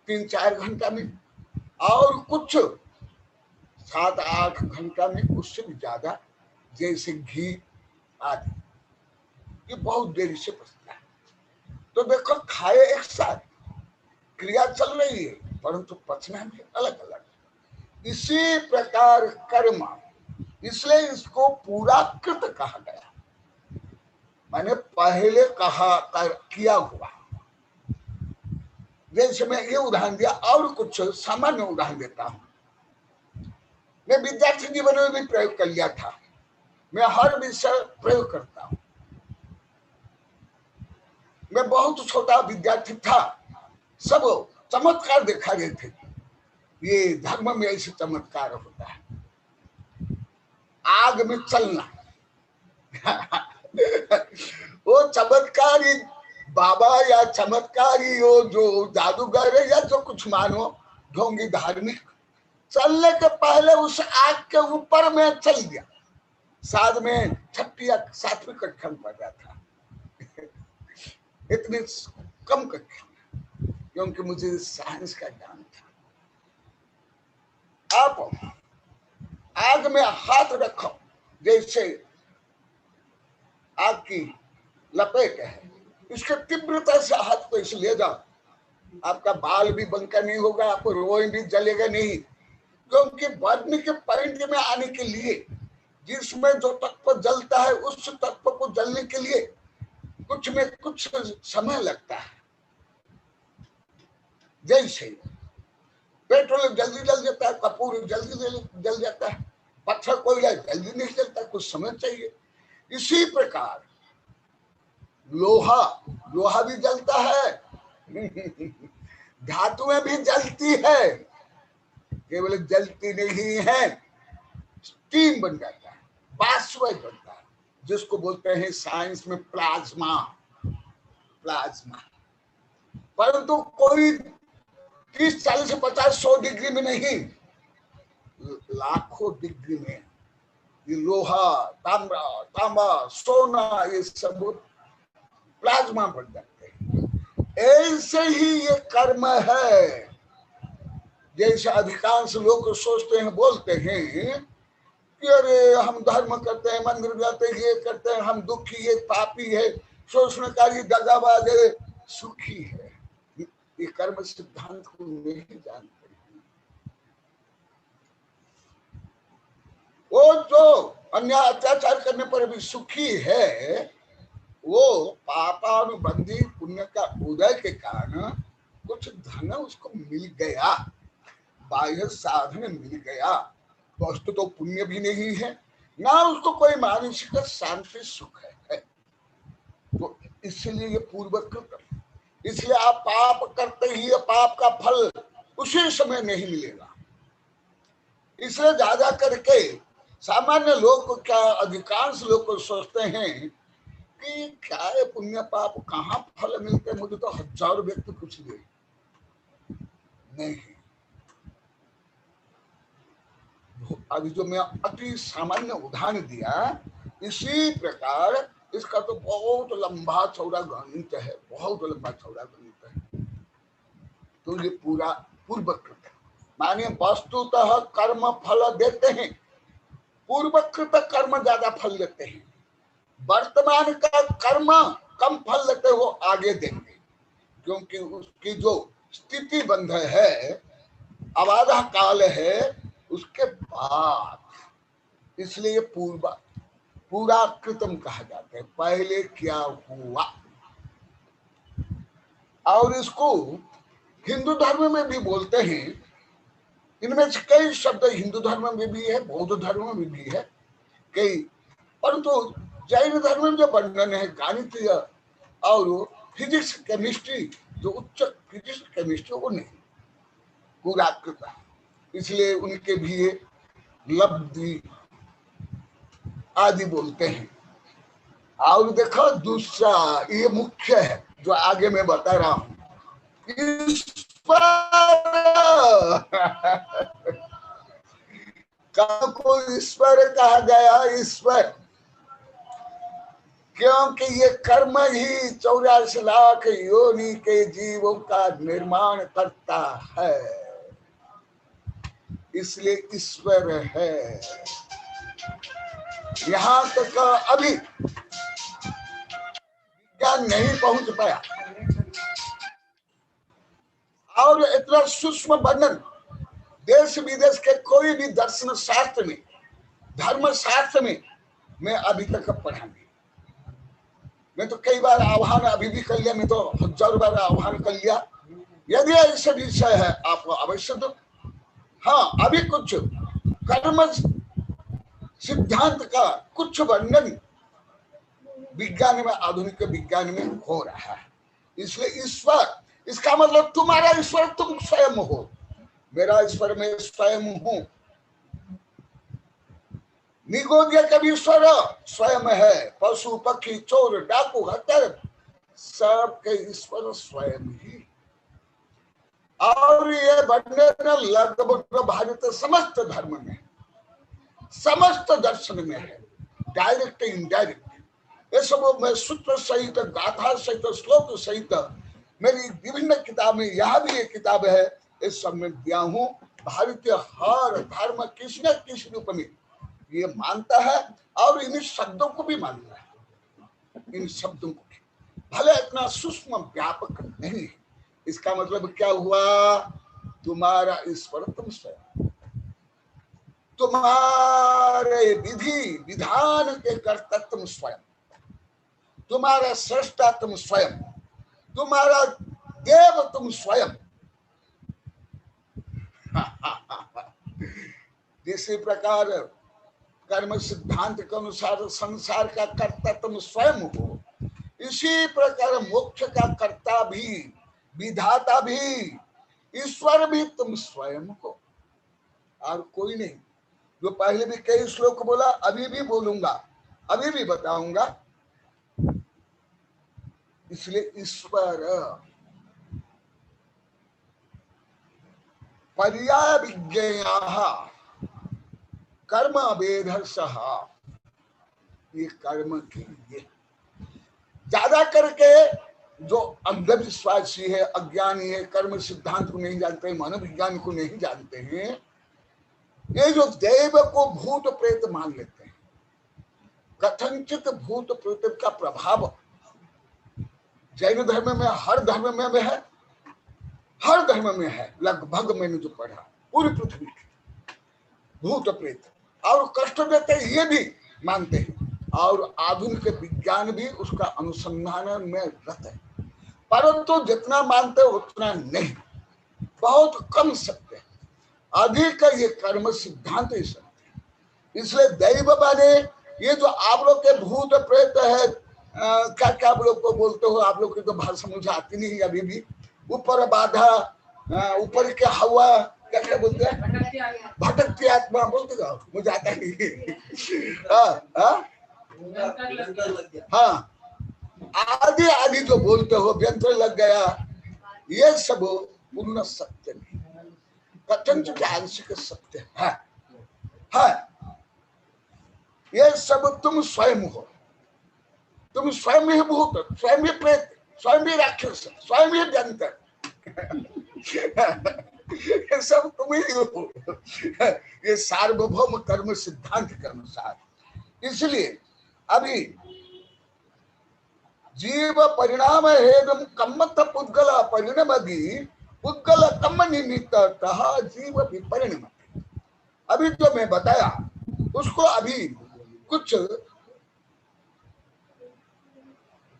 3-4 घंटा में, और कुछ 7-8 घंटा में, उससे भी ज्यादा, जैसे घी आदि, ये बहुत देरी से पचता है। तो देखो, खाए एक साथ, क्रिया चल रही है, परंतु पचना भी अलग अलग। इसी प्रकार कर्म, इसलिए इसको पूरा कृत कहा गया, मैंने पहले किया हुआ। जैसे मैं ये उदाहरण दिया, और कुछ सामान्य उदाहरण देता हूं। मैं विद्यार्थी जीवन में भी प्रयोग कर लिया था, मैं हर विषय प्रयोग करता हूं। मैं बहुत छोटा विद्यार्थी था, सब चमत्कार देखा गए थे, ये धर्म में ऐसे चमत्कार होता है। आग में चलना वो चमत्कारी बाबा या चमत्कारी वो जो जादूगर है या जो कुछ मानो ढोंगी धार्मिक, चलने के पहले उस आग के ऊपर में चल गया। साथ में 6वीं या 7वीं कक्षा में पढ़ रहा था, इतनी कम कक्षा में, क्योंकि मुझे साइंस का ज्ञान था। आप आग में हाथ रखो, जैसे आग की लपेट है, इसके तीव्रता से हाथ को इसलिए जाओ, आपका बाल भी बंका नहीं होगा, आपको रोई भी जलेगा नहीं, क्योंकि बर्न के पॉइंट में आने के लिए जिसमें जो तत्व जलता है उस तत्व को जलने के लिए कुछ में कुछ समय लगता है। जैसे पेट्रोल जल्दी जल जाता है, कपूर जल्दी जल जाता है, पत्थर कोयला जल्दी नहीं जलता, कुछ समय चाहिए। इसी प्रकार लोहा भी जलता है, धातुएं भी जलती है, केवल जलती नहीं है, स्टीम बन जाता है, बाष्प बनता है, जिसको बोलते हैं साइंस में प्लाज्मा। परंतु कोई 30, 40, 50, 100 डिग्री में नहीं, लाखों डिग्री में ये लोहा, तांबा, सोना, ये सब प्लाज्मा बन जाते हैं। ऐसे ही ये कर्म है। जैसे अधिकांश लोग सोचते हैं, बोलते हैं कि अरे हम धर्म करते हैं, मंदिर जाते हैं, ये करते हैं, हम दुखी है, पापी है, शोषणकारी, दगाबाज है, सुखी है। ये कर्म सिद्धांत को नहीं जानते। वो जो अन्याय अत्याचार करने पर भी सुखी है, वो पापानुबंधी पुण्य का उदय के कारण कुछ धन उसको मिल गया, बाह्य साधन मिल गया, वस्तु तो पुण्य भी नहीं है, ना उसको कोई मानसिक शांति सुख है। तो इसलिए ये पूर्वकृत, इसलिए आप पाप करते ही पाप का फल उसी समय नहीं मिलेगा। इसलिए ज्यादा करके सामान्य लोग क्या, अधिकांश लोग को सोचते हैं कि क्या है पुण्य पाप, कहाँ फल मिलते, मुझे तो 1000 व्यक्ति पूछ लिए नहीं। अभी जो मैं अति सामान्य उदाहरण दिया, इसी प्रकार इसका तो बहुत लंबा चौड़ा गणित है, बहुत लंबा चौड़ा गणित है। तो ये पूरा पूर्वकृत है, मानिए वस्तुतः कर्म फल देते हैं, पूर्वकृत कर्म ज्यादा फल देते हैं, वर्तमान का कर्म कम फल देते हो आगे देंगे, क्योंकि उसकी जो स्थिति बंध है, अबाधा काल है, उसके बाद, इसलिए पूरा कृतम कहा जाता है, पहले क्या हुआ। और इसको हिंदू धर्म में भी बोलते हैं। इनमें से कई शब्द हिंदू धर्म में भी है, बौद्ध धर्म में भी है कई, परंतु जैन धर्म में जो वर्णन है गणितीय और फिजिक्स केमिस्ट्री, जो उच्च फिजिक्स केमिस्ट्री, वो नहीं, पूरा कृत, इसलिए उनके भी लब्धि आदि बोलते हैं। और देखो दूसरा, ये मुख्य है जो आगे मैं बता रहा हूं, ईश्वर को ईश्वर कहा गया, ईश्वर, क्योंकि ये कर्म ही 84 लाख योनि के जीवों का निर्माण करता है, इसलिए ईश्वर है। यहां तक अभी विज्ञान नहीं पहुंच पाया, और इतना सूक्ष्म वर्णन देश विदेश के कोई भी दर्शन शास्त्र में धर्मशास्त्र में मैं अभी तक पढ़ा नहीं। मैं तो कई बार आह्वान अभी भी कर लिया, मैं तो 1000 बार आह्वान कर लिया। यदि ऐसे विषय है आपको अवश्य तो हाँ, अभी कुछ कर्म सिद्धांत का कुछ वर्णन विज्ञान में, आधुनिक विज्ञान में हो रहा है। इसलिए ईश्वर, इसका मतलब तुम्हारा ईश्वर तुम स्वयं हो, मेरा ईश्वर मैं स्वयं हूं। निगोद्य का भी ईश्वर स्वयं है। पशु पक्षी चोर डाकू हत्यारा सबके ईश्वर स्वयं ही। और ये वर्णन लगभग भारत समस्त धर्म में, समस्त दर्शन में है, डायरेक्ट इनडायरेक्ट। ये सब मैं सूत्र सहित, गाथा सहित, श्लोक सहित मेरी विभिन्न किताब में, यह भी एक किताब है, इस सब में दिया हूं। भारतीय हर धर्म किसी न किसी रूप में ये मानता है और इन शब्दों को भी मानता है। इन शब्दों को भले इतना सूक्ष्म व्यापक नहीं है। इसका मतलब क्या हुआ? तुम्हारा ईश्वर तुम स्वयं, तुम्हारे विधि विधान के कर्ता तुम स्वयं, तुम्हारा सृष्टा तुम स्वयं, तुम्हारा देव तुम स्वयं। इसी प्रकार कर्म सिद्धांत के अनुसार संसार का कर्ता तुम स्वयं हो, इसी प्रकार मोक्ष का कर्ता भी, विधाता भी, ईश्वर भी तुम स्वयं हो और कोई नहीं। जो पहले भी कई श्लोक बोला, अभी भी बोलूंगा, अभी भी बताऊंगा। इसलिए ईश्वर पर्याय विज्ञेयः कर्म वेधर्षः, ये कर्म के लिए ज्यादा करके जो अंधविश्वासी है, अज्ञानी है, कर्म सिद्धांत को नहीं जानते, मनोविज्ञान को नहीं जानते हैं, ये जो देव को भूत प्रेत मान लेते हैं। कथनचित भूत प्रेत का प्रभाव जैन धर्म में, हर धर्म में है, हर धर्म में है लगभग। मैंने जो पढ़ा पूरी पृथ्वी भूत प्रेत और कष्ट देते ये भी मानते हैं, और आधुनिक विज्ञान भी उसका अनुसंधान में रत है, परंतु जितना मानते उतना नहीं, बहुत कम सत्य है, अधिक ये कर्म सिद्धांत ही सत्य है। इसलिए दैव माने ये जो आप लोग के भूत प्रेत है, क्या क्या आप लोग को बोलते हो, आप लोग की तो भाषा मुझे आती नहीं अभी भी। ऊपर बाधा, ऊपर के हवा, क्या क्या बोलते हैं, भटकती आत्मा बोलते हो, मुझे आता नहीं। हाँ, आदि आदि जो बोलते हो, व्यंत्र लग गया, ये सब पूर्ण सत्य नहीं, कथनचित आंशिक सत्य है। ये सब तुम स्वयं हो, तुम स्वयं ही भूत, स्वयं ही प्रेत, स्वयं ही राक्षस, स्वयं ही व्यंतर, ये सब तुम ही हो। ये सार्वभौम कर्म सिद्धांत के अनुसार। इसलिए अभी जीव परिणाम हेतु कम्मत पुद्गल परिणमदि पुद्गल कम्म निमित्त जीव विपरिणम। अभी जो मैं बताया उसको अभी कुछ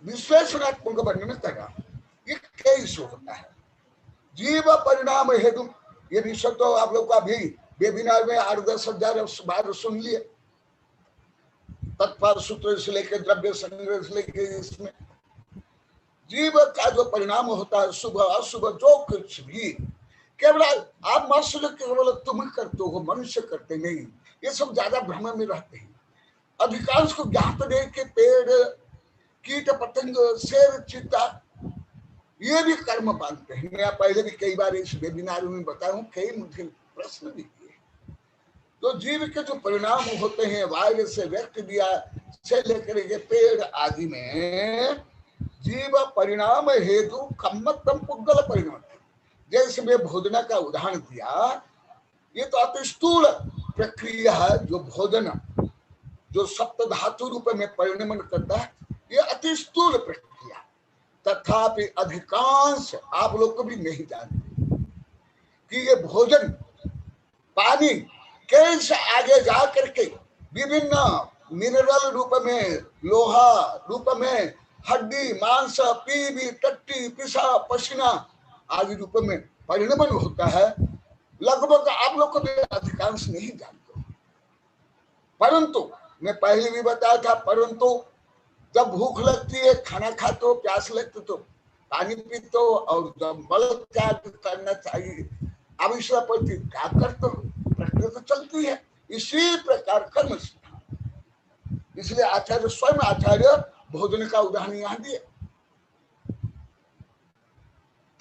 विश्लेषणात्मक वर्णन कर रहा हूं। ये कैसे होता है जीव परिणाम हेतु? ये विषय तो आप लोग को अभी वेबिनार में 8-10 हजार बार सुन लिए, तत्पर सूत्र से लेकर द्रव्य संग्रह से लेकर, इसमें जीव का जो परिणाम होता है, शुभ अशुभ जो कुछ भी, केवल आप मनुष्य केवल तुम करते हो, मनुष्य करते नहीं। ये सब ज्यादा भ्रम में रहते हैं। अधिकांश को ज्ञात नहीं कि पेड़, कीट पतंग, शेर, चीता ये भी कर्म मानते हैं। मैं पहले भी कई बार इस वेबिनार में बताया हूं, कई मुझे प्रश्न भी किए। तो जीव के जो परिणाम होते हैं, वायरस से, बैक्टीरिया से लेकर के पेड़ आदि में, जीव परिणाम हेतु कम्मतम पुद्गल परिणाम। जैसे मैं भोजन का उदाहरण दिया, ये तो अति स्थूल प्रक्रिया है। जो भोजन जो सप्त धातु रूप में परिणमन करता है, ये अति स्थूल प्रक्रिया, तथापि अधिकांश आप लोग को भी नहीं जानते कि ये भोजन पानी कैसे आगे जा करके विभिन्न मिनरल रूप में, लोहा रूप में, हड्डी, मांस, पीबी, टट्टी, पिसा, पसीना आदि रूप में परिणमन होता है, लगभग आप लोग को भी अधिकांश नहीं जानते। परंतु मैं पहले भी बताया था, परंतु जब भूख लगती है खाना खाते हो, प्यास लगती तो पानी पीते हो, और जब मल त्याग करना चाहिए आवश्यकता पड़ती क्या करते हो, प्रक्रिया तो चलती है। इसी प्रकार कर्म सिद्धांत, इसलिए आचार्य स्वयं आचार्य भोजन का उदाहरण यहाँ दिए।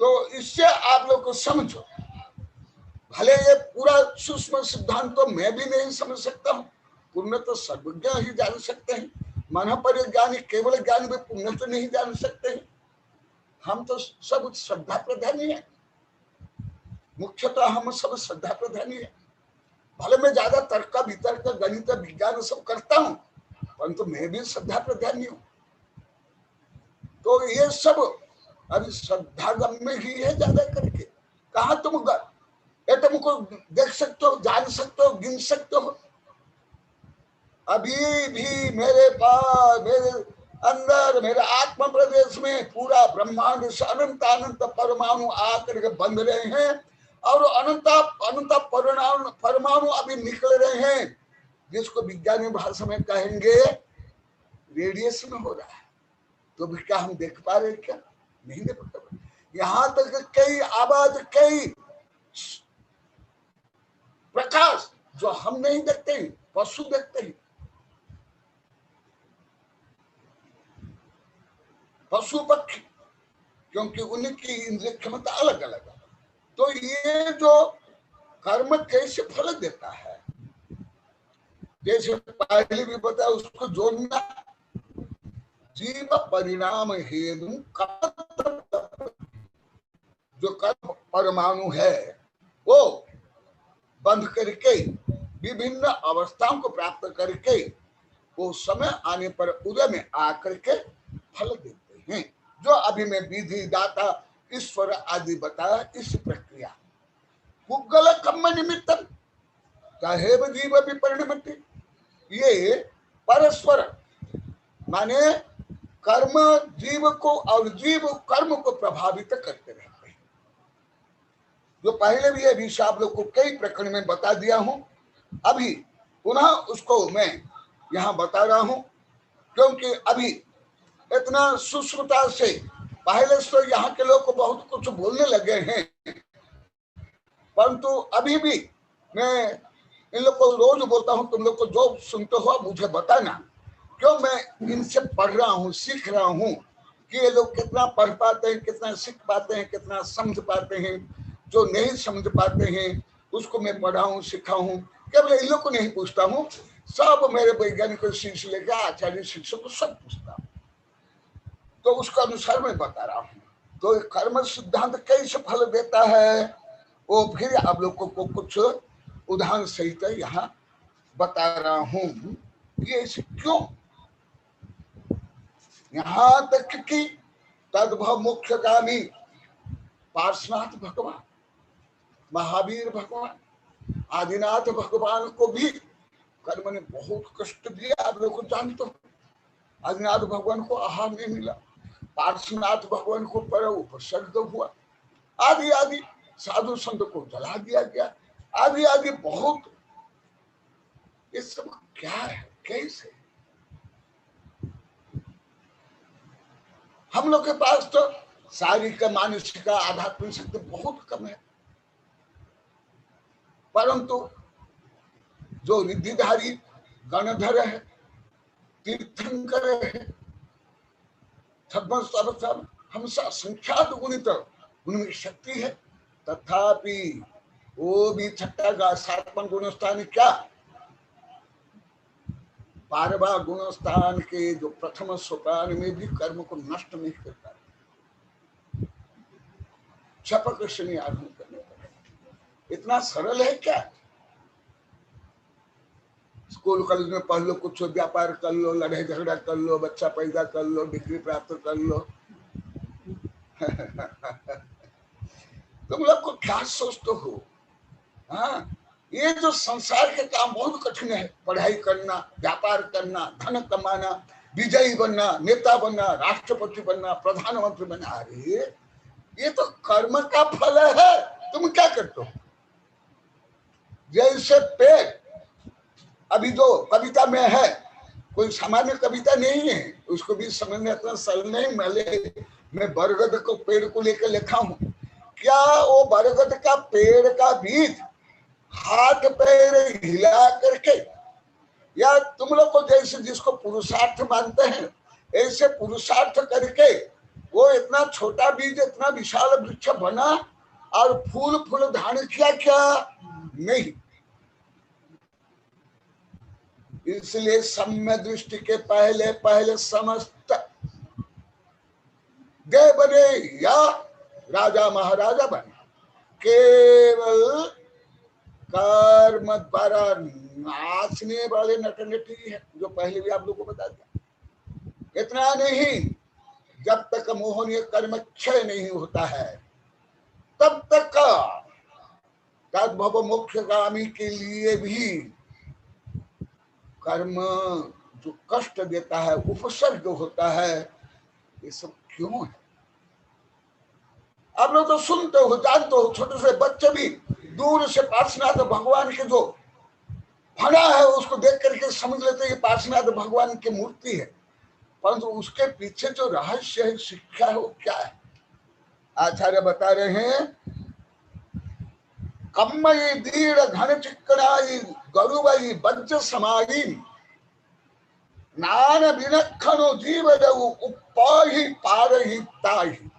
तो इससे आप लोग को समझो, भले ये पूरा सूक्ष्म सिद्धांत तो मैं भी नहीं समझ सकता हूँ, पुण्य तो सर्वज्ञ ही जान सकते हैं, मन परिज्ञानी केवल ज्ञान भी पुण्य तो नहीं जान सकते हैं। हम तो सब श्रद्धा प्रधानी है, मुख्यतः हम सब श्रद्धा प्रधानी है। भले मैं ज्यादा तर्क वितर्क गणित विज्ञान सब करता हूँ, परंतु मैं भी श्रद्धा प्रधानी हूँ। तो ये सब अभी श्रद्धागम में ही है ज्यादा करके। कहा तुम तुमको देख सकते हो, जान सकते हो, गिन सकते हो। अभी भी मेरे पास, मेरे अंदर, मेरे आत्मा प्रदेश में पूरा ब्रह्मांड से अनंत अनंत परमाणु आकर के बंध रहे हैं, और अनंत अनंत परमाणु अभी निकल रहे हैं, जिसको विज्ञानी भाषा में कहेंगे रेडिएशन हो रहा है। तो भी क्या हम देख पा रहे क्या? नहीं देख पा रहे। यहाँ तक कई आवाज, कई प्रकाश जो हम नहीं देखते हैं, पशु देखते हैं। पशु पक्षी, क्योंकि उनकी इंद्रिय क्षमता अलग अलग है। तो ये जो कर्म कैसे फल देता है, जैसे पहले भी बताया, उसको जोड़ना। जीव परिणाम हेतु जो कर्म परमाणु है वो बंध करके विभिन्न अवस्थाओं को प्राप्त करके वो समय आने पर उदय में आकर के फल देते हैं। जो अभी मैं विधि, दाता, ईश्वर आदि बताया, इस प्रक्रिया कुगल कम्म निमित्तम चाहे जीव विपरिणमति, ये परस्पर माने कर्म जीव को और जीव कर्म को प्रभावित करते रहते हैं। जो पहले भी अभी आप लोग को कई प्रकरण में बता दिया हूं, अभी पुनः उसको मैं यहाँ बता रहा हूं, क्योंकि अभी इतना सूक्ष्मता से पहले से यहाँ के लोग को बहुत कुछ बोलने लगे हैं, परंतु अभी भी मैं इन लोग को रोज बोलता हूँ, तुम लोग को जो सुनते हो मुझे बताना, क्यों मैं इनसे पढ़ रहा हूँ, सीख रहा हूँ कि ये लोग कितना पढ़ पाते हैं, कितना सीख पाते हैं, कितना समझ पाते हैं। जो नहीं समझ पाते हैं उसको मैं पढ़ाऊँ, सिखाऊँ, केवल इन लोग को नहीं पूछता हूँ, सब मेरे वैज्ञानिक शिष्य लेकर आचार्य शिक्षक को सब पूछता हूँ। तो उसका अनुसार मैं बता रहा हूँ। तो कर्म सिद्धांत कैसे फल देता है वो फिर आप लोगों को कुछ उदाहरण सहित यहाँ बता रहा हूँ। ये क्यों? यहाँ तक कि तद्भव मुख्यगामी पार्श्वनाथ भगवान, महावीर भगवान, आदिनाथ भगवान को भी कर्म ने बहुत कष्ट दिया। आप लोग को जानते हो, आदिनाथ भगवान को आहार नहीं मिला, पार्श्वनाथ भगवान को पर उपसर्ग हुआ, आदि आदि, साधु संत को जला दिया गया, आदि आदि बहुत। ये सब क्या है, कैसे? हम लोग के पास तो शारीरिक, मानसिक, आध्यात्मिक शक्ति बहुत कम है, परंतु जो रिद्धिधारी गणधर है, तीर्थंकर है, हमसा संख्यात गुणित उनमें शक्ति है, तथापि वो भी छठा सातवां गुणस्थान क्या, बारहवां गुणस्थान के जो प्रथम सोपान में भी कर्म को नष्ट नहीं करता, छपक शनि आरंभ करने पर। इतना सरल है क्या? स्कूल कॉलेज में पढ़ लो, कुछ व्यापार कर लो, लड़ाई झगड़ा कर लो, बच्चा पैदा कर लो, डिग्री प्राप्त कर लो। तुम लोग को क्या सोचते हो? हाँ, ये जो संसार के काम बहुत कठिन है, पढ़ाई करना, व्यापार करना, धन कमाना, विजयी बनना, नेता बनना, राष्ट्रपति बनना, प्रधानमंत्री बनना, अरे ये तो कर्म का फल है। तुम क्या करते हो? जैसे पेड़, अभी जो कविता में है, कोई सामान्य कविता नहीं है, उसको भी समझने इतना सरल नहीं। मैं बरगद को पेड़ को लेकर लिखा हूं। क्या वो बरगद का पेड़ का बीज हाथ पैर हिला करके, या तुम लोग को जैसे जिसको पुरुषार्थ मानते हैं ऐसे पुरुषार्थ करके वो इतना छोटा बीज इतना विशाल वृक्ष बना और फूल फूल धारण किया? क्या नहीं। इसलिए सम्य दृष्टि के पहले पहले समस्त देव बने या राजा महाराजा बने, केवल कर्म द्वारा नाचने वाले नटनटी है, जो पहले भी आप लोगों को बता दिया। इतना नहीं, जब तक मोहनीय कर्म क्षय नहीं होता है तब तक तद्भव मोक्षगामी के लिए भी कर्म जो कष्ट देता है, उपसर्ग होता है, ये सब क्यों है? आप लोग तो सुनते हो, जानते हो, छोटे से बच्चे भी दूर से पार्श्वनाथ भगवान के जो फना है उसको देख करके समझ लेते हैं ये पार्श्वनाथ भगवान की मूर्ति है, परंतु उसके पीछे जो रहस्य है, शिक्षा है, वो क्या है? आचार्य बता रहे हैं, कम्मयी दीड़ घन चिक्कणाई गरुवई वज्र समाई नान विलक्षणो जीव जऊ उपाहि पारहि ताहि।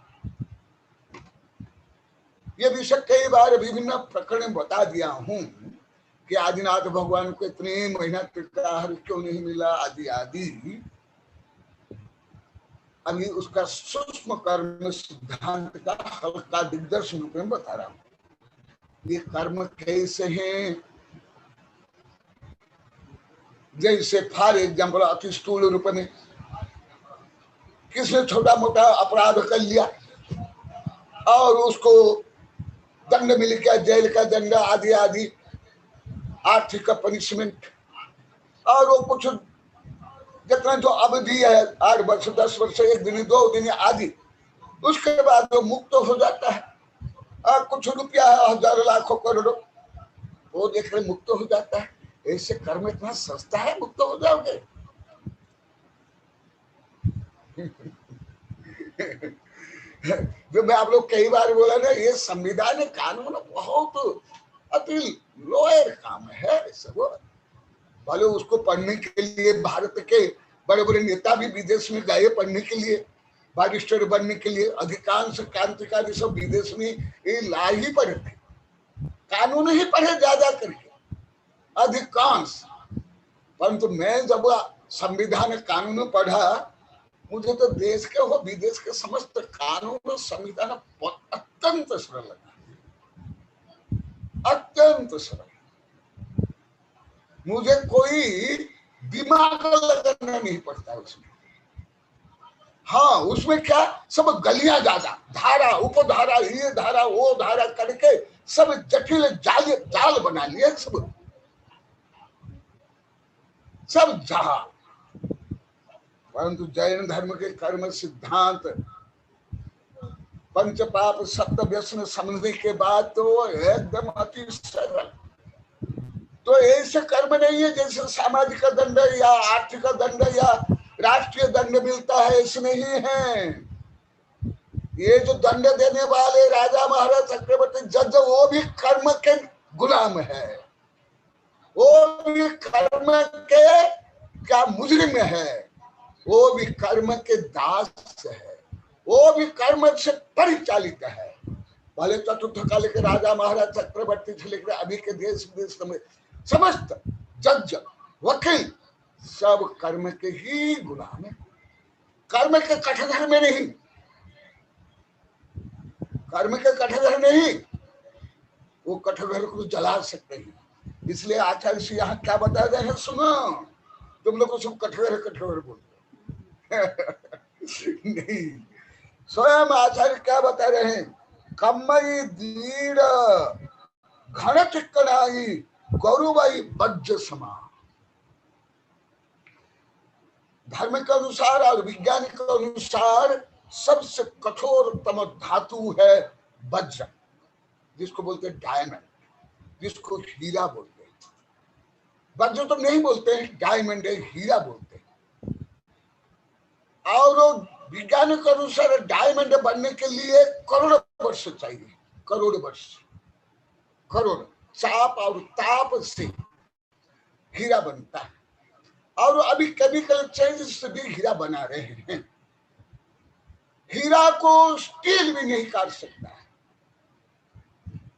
ये विषय कई बार विभिन्न प्रकरण में बता दिया हूं कि आदिनाथ भगवान को इतनी मेहनत का हर क्यों नहीं मिला, आदि आदि। अभी उसका सूक्ष्म कर्म सिद्धांत का हल्का दिग्दर्शन रूप में बता रहा हूं। ये कर्म कैसे हैं? जैसे फॉर एग्जाम्पल अति स्थूल रूप में किसने छोटा मोटा अपराध कर लिया और उसको दंड मिल गया, जेल का दंड आदि आदि, आर्थिक पनिशमेंट, और वो कुछ जितना जो अवधि है 8 वर्ष 10 वर्ष 1 दिन 2 दिन आदि, उसके बाद वो मुक्त हो जाता है। और कुछ रुपया है, हजारों लाखों करोड़ों, वो देख रहे मुक्त हो जाता है। ऐसे कर्म इतना सस्ता है, मुक्त हो जाओगे? जो मैं आप लोग कई बार बोला ना, ये संविधान कानून बहुत अति लोअर काम है सब। भले उसको पढ़ने के लिए भारत के बड़े बड़े नेता भी विदेश में गए पढ़ने के लिए, बैरिस्टर बनने के लिए। अधिकांश क्रांतिकारी सब विदेश में ये ला ही पढ़े थे, कानून ही पढ़े ज्यादा करके अधिकांश। परंतु मैं जब संविधान कानून पढ़ा, मुझे तो देश के हो विदेश के समस्त कानून संविधान अत्यंत सरल लगा, अत्यंत सरल। मुझे कोई दिमाग लगाना नहीं पड़ता उसमें। हाँ, उसमें क्या सब गलियां ज्यादा, धारा उपधारा, ये धारा वो धारा करके सब जटिल जाल बना लिए सब जहां। परंतु जैन धर्म के कर्म सिद्धांत पंच पाप सप्त व्यसन समझने के बाद तो एकदम अति सरल। तो ऐसे कर्म नहीं है जैसे सामाजिक दंड या आर्थिक दंड या राष्ट्रीय दंड मिलता है, ऐसे नहीं है। ये जो दंड देने वाले राजा महाराज चक्रवर्ती जज, वो भी कर्म के गुलाम है, वो भी कर्म के क्या मुजरिम है, वो भी कर्म के दास है, वो भी कर्म से परिचालित है। भले चतुर्थ काल के राजा महाराज चक्रवर्ती से लेकर अभी के देश विदेश में समस्त जज वकील सब कर्म के ही गुलाम है, कर्म के कठघर में नहीं, कर्म के कठघर नहीं, वो कठघर को जला सकते हैं। इसलिए आचार्य से यहाँ क्या बता रहे हैं, सुनो, तुम लोग को सब कठघर कठघर बोलते नहीं, स्वयं आचार्य क्या बता रहे हैं, कम्मई दीड़ घन चिक्कणाई गौरवाई वज्र समान। धर्म के अनुसार और विज्ञान के अनुसार सबसे कठोरतम धातु है वज्र, जिसको बोलते हैं डायमंड, जिसको हीरा बोलते हैं। वज्र तो नहीं बोलते हैं, डायमंड है, हीरा बोलते हैं। और विज्ञान के अनुसार डायमंड बनने के लिए करोड़ वर्ष चाहिए, करोड़ वर्ष, करोड़ चाप और ताप से हीरा बनता है। और अभी केमिकल चेंज से भी हीरा बना रहे हैं। हीरा को स्टील भी नहीं काट सकता है।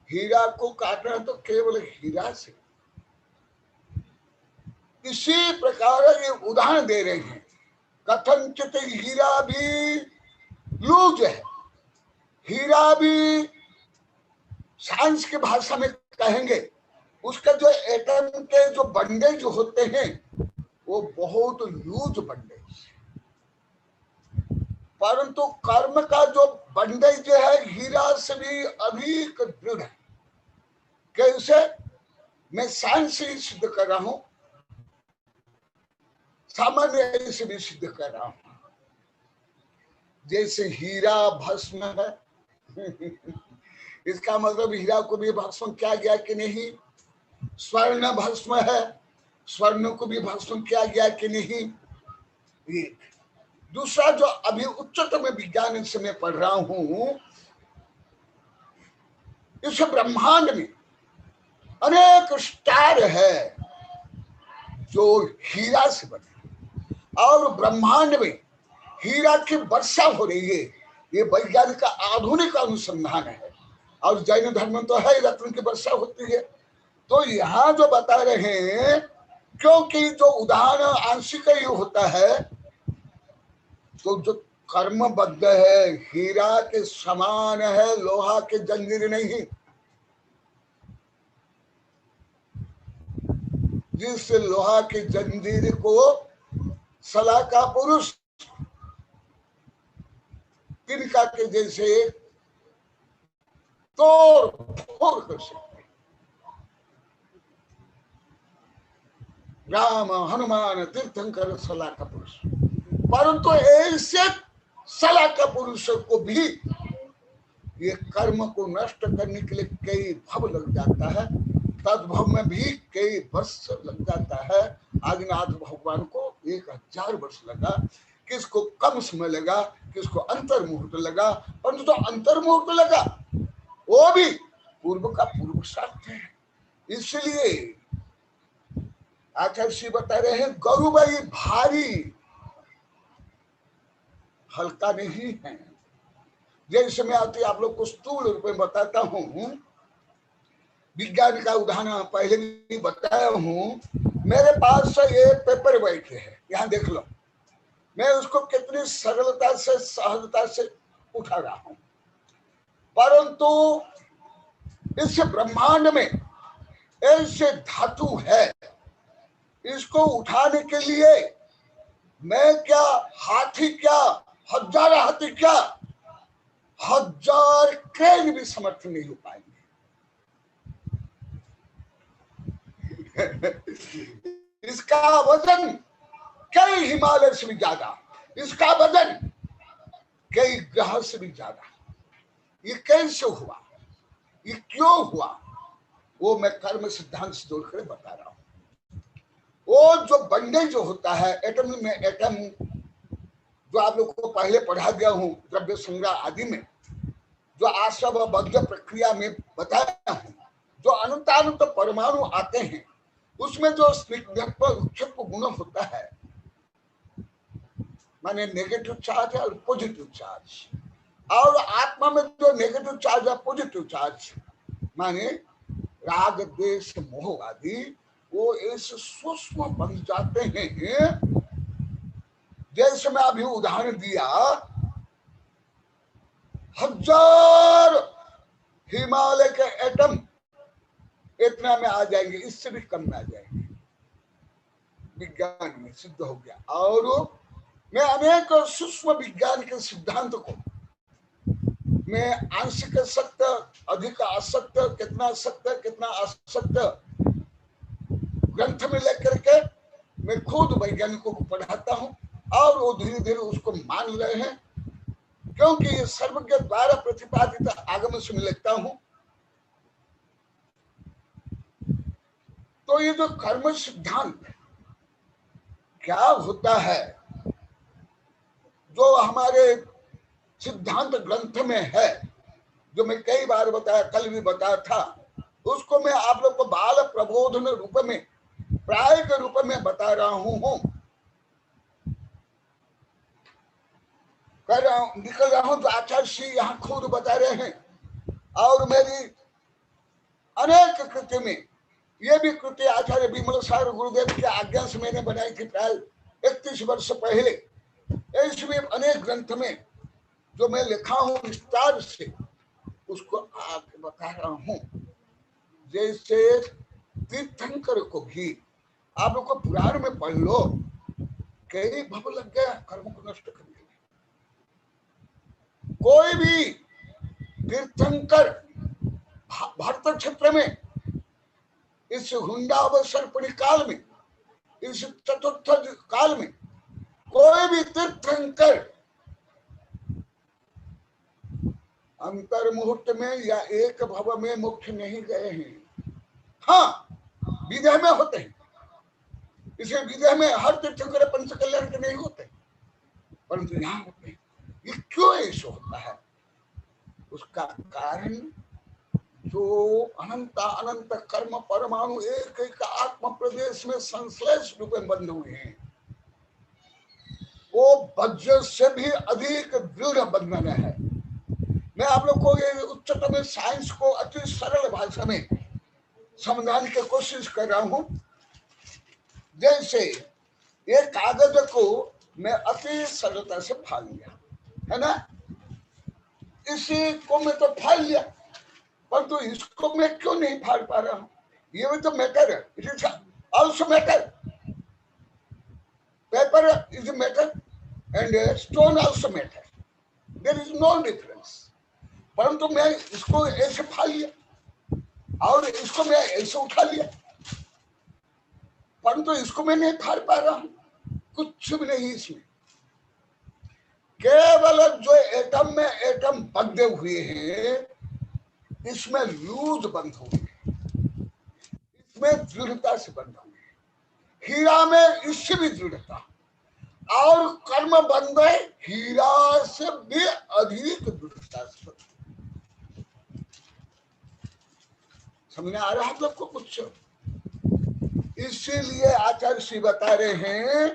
हीरा को काटना तो केवल हीरा से। इसी प्रकार ये उदाहरण दे रहे हैं, कथनचित हीरा भी लूज है। हीरा भी साइंस की भाषा में कहेंगे, उसका जो एटम के जो बंडे जो होते हैं वो बहुत लूज बंडेज, परंतु कर्म का जो बंडेज जो है हीरा से भी अधिक दृढ़ है। कैसे? मैं साइंस से सिद्ध कर रहा हूं, सामान्य से भी सिद्ध कर रहा हूं। जैसे हीरा भस्म है इसका मतलब हीरा को भी भस्म किया गया कि नहीं। स्वर्ण भस्म है, स्वर्ण को भी भस्म किया गया कि नहीं। एक दूसरा जो अभी उच्चतम विज्ञान से मैं पढ़ रहा हूं, इस ब्रह्मांड में अनेक स्टार है जो हीरा से बने, और ब्रह्मांड में हीरा की वर्षा हो रही है। ये वैज्ञानिक का आधुनिक अनुसंधान है। और जैन धर्म तो है रत्न की वर्षा होती है। तो यहाँ जो बता रहे हैं, क्योंकि जो उदाहरण आंशिक ही होता है, तो जो कर्मबद्ध है हीरा के समान है, लोहा के जंजीर नहीं। जिस लोहा के जंजीर को सलाका पुरुष तिनका के जैसे तोड़ फोड़ कर सकते, राम हनुमान तीर्थंकर सलाका पुरुष, परंतु ऐसे सलाका पुरुष को भी ये कर्म को नष्ट करने के लिए कई भव लग जाता है। तद्भव में भी कई वर्ष लग जाता है। आदिनाथ भगवान को 1000 वर्ष लगा, किसको कम समय लगा, किसको अंतर मुहूर्त लगा, परंतु तो अंतर मुहूर्त लगा वो भी पूर्व का पूर्व साथ है। इसलिए आचार्य श्री बता रहे हैं, गौरवाई भारी हल्का नहीं है। जैसे मैं आती आप लोग को स्थूल रूप में बताता हूं, विज्ञान का उदाहरण पहले भी बताया हूं। मेरे पास ये पेपर बैठे है, यहाँ देख लो, मैं उसको कितनी सरलता से सहजता से उठा रहा हूं, परंतु इस ब्रह्मांड में ऐसे धातु है, इसको उठाने के लिए मैं क्या, हाथी क्या, 1000 हाथी क्या, 1000 क्रेन भी समर्थ नहीं हो पाएंगे। इसका वजन कई हिमालय से भी ज्यादा, इसका वजन कई ग्रह से भी ज्यादा। ये कैसे हुआ, ये क्यों हुआ, वो मैं कर्म सिद्धांत से जोड़कर बता रहा हूं। वो जो बंडे जो होता है एटम में, एटम जो आप लोगों को पहले पढ़ा गया हूं द्रव्य संग्रह आदि में, जो आश्रव बद्ध प्रक्रिया में बताया हूं, जो अनंत परमाणु आते हैं, उसमें जो स्निग्ध गुण होता है, माने नेगेटिव चार्ज और पॉजिटिव चार्ज, और आत्मा में जो नेगेटिव चार्ज और पॉजिटिव चार्ज माने राग द्वेष मोह आदि, वो ऐसे सूक्ष्म बन जाते हैं। जैसे मैं अभी उदाहरण दिया, 1000 हिमालय के एटम इतना में आ जाएंगे, इससे भी कम में आ जाएंगे। विज्ञान में सिद्ध हो गया। और मैं अनेक सूक्ष्म विज्ञान के सिद्धांत को मैं आंशिक सत्य, अधिक असत्य, कितना सत्य कितना असत्य, ग्रंथ में लेकर के मैं खुद वैज्ञानिकों को पढ़ाता हूं और वो धीरे धीरे उसको मान रहे हैं, क्योंकि ये सर्वज्ञ द्वारा प्रतिपादित आगम से मैं लिखता हूं। तो ये जो कर्म सिद्धांत क्या होता है, जो हमारे सिद्धांत ग्रंथ में है, जो मैं कई बार बताया, कल भी बताया था, उसको मैं आप लोग को बाल प्रबोधन रूप में, प्राय के रूप में बता रहा हूं, कर रहा हूं, निकल रहा हूं। तो आचार्य श्री यहाँ खुद बता रहे हैं, और मेरी अनेक कृति में ये भी कृति आचार्य विमल सार गुरुदेव की आज्ञा से मैंने बनाई थी प्राय 31 वर्ष पहले। इसमें अनेक ग्रंथ में जो मैं लिखा हूं विस्तार से, उसको आपको बता रहा हूं। जैसे तीर्थंकर को भी आप लोग को पुराण में पढ़ लो, कई भव लग गया कर्म को नष्ट करने में। कोई भी तीर्थंकर भारत क्षेत्र में इस हुंडावसर्पणी काल में, इस चतुर्थ काल में कोई भी तीर्थंकर अंतर मुहूर्त में या एक भव में मुख्य नहीं गए हैं। हाँ, विदेह में होते हैं, इसे विदेह में हर तीर्थंकर पंच कल्याण के नहीं होते, परंतु यहाँ होते हैं। ये क्यों ऐसा होता है? उसका कारण जो अनंत अनंत कर्म परमाणु एक एक आत्म प्रदेश में संश्लेष रूप में बंध हुए हैं, वो वज्र से भी अधिक दृढ़ बंधन है। मैं आप लोग को ये उच्चतम साइंस को अति सरल भाषा में समझाने की कोशिश कर रहा हूं। जैसे ये कागज को मैं अति सरलता से फाड़ लिया, है ना, इसी को मैं तो फाड़ लिया, परंतु तो इसको मैं क्यों नहीं फाड़ पा रहा हूं? ये भी तो मैटर है, it is also matter. Paper is matter and stone also matter, there is no difference. परंतु मैं इसको ऐसे फाड़ लिया और इसको मैं ऐसे उठा लिया, परंतु इसको मैं नहीं फाड़ पा रहा हूं, कुछ भी नहीं इसमें। केवल जो एटम में एटम बंधे हुए हैं, इसमें लूज बंध हुए हैं, इसमें दृढ़ता से बंध हुए हैं। हीरा में इससे भी दृढ़ता, और कर्म बंध हीरा से भी अधिक दृढ़ता से। समझ आ रहा है आप लोग को कुछ? इसीलिए आचार्य श्री बता रहे हैं,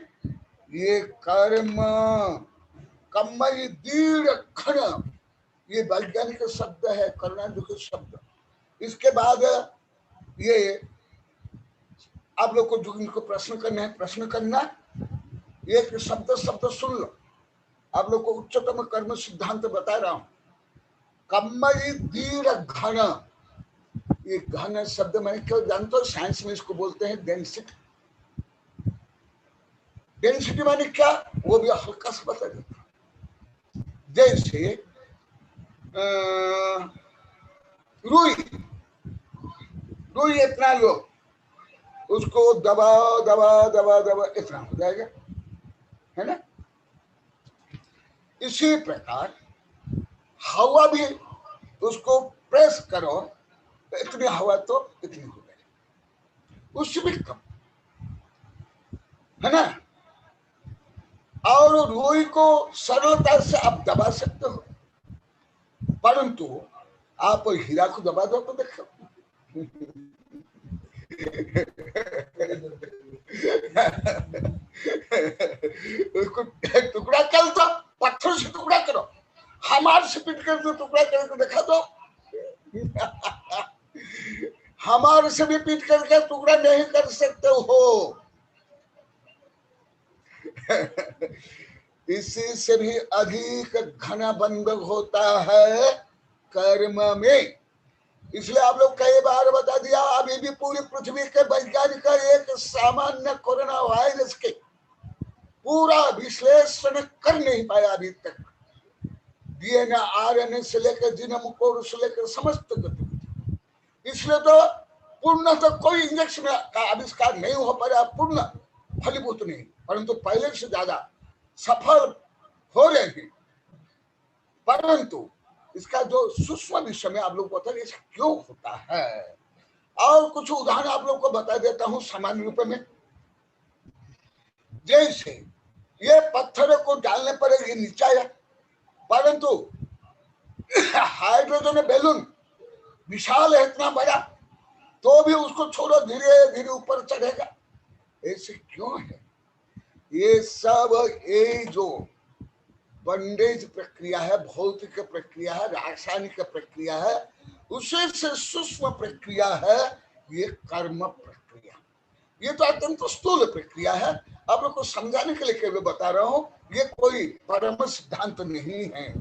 ये कर्म कम्मई दीर्घ खण, ये वैज्ञानिक शब्द है, करुणादुख शब्द। इसके बाद ये आप लोग को जो इनको प्रश्न करना है, प्रश्न करना, एक शब्द शब्द सुन लो। आप लोग को उच्चतम कर्म सिद्धांत बता रहा हूं। कम्मई दीर्घ घन, ये घन शब्द मैंने क्यों जानते हो? साइंस में इसको बोलते हैं डेंसिटी। डेंसिटी माने क्या, वो भी हल्का सा बता देता। जैसे रुई, रुई इतना लो, उसको दबा दबा दबा दबा इतना हो जाएगा, है ना। इसी प्रकार हवा भी, उसको प्रेस करो तो इतनी हवा तो इतनी हो जाएगी, उससे भी कम, है ना। और रुई को सरलता से आप दबा सकते हो, परंतु आप हीरा को दबा दो तो देखो उसको टुकड़ा कर दो, पत्थर से टुकड़ा करो, हमार से पीट कर दो, टुकड़ा करके दिखा दो। हमारे से भी पीट करके टुकड़ा नहीं कर सकते हो। इसी से भी अधिक घना बंध होता है कर्म में। इसलिए आप लोग कई बार बता दिया, अभी भी पूरी पृथ्वी के वैज्ञानिक एक सामान्य कोरोना वायरस के पूरा विश्लेषण कर नहीं पाया अभी तक। डीएनए आरएनए से लेकर जीनोम कोड से लेकर समस्त गतिविधि। इसलिए तो पूर्ण तो कोई इंजेक्शन का आविष्कार नहीं हो पाया, पूर्ण फलीभूत नहीं, परंतु पहले से ज्यादा सफल हो रहे हैं। परंतु इसका जो सूक्ष्म विषय में आप लोग बता रहे क्यों होता है, और कुछ उदाहरण आप लोग को बता देता हूं सामान्य रूप में। जैसे ये पत्थर को डालने पर ये नीचा है, परंतु हाइड्रोजन बैलून विशाल है इतना बड़ा, तो भी उसको छोड़ो धीरे धीरे ऊपर चढ़ेगा। ऐसे क्यों है? ये सब ये जो बंडेज प्रक्रिया है, भौतिक प्रक्रिया है, रासायनिक प्रक्रिया है, उसे से सूक्ष्म प्रक्रिया है ये कर्म प्रक्रिया। ये तो अत्यंत स्थूल प्रक्रिया है, आप लोग को समझाने के लिए केवल बता रहा हूं, ये कोई परम सिद्धांत नहीं है।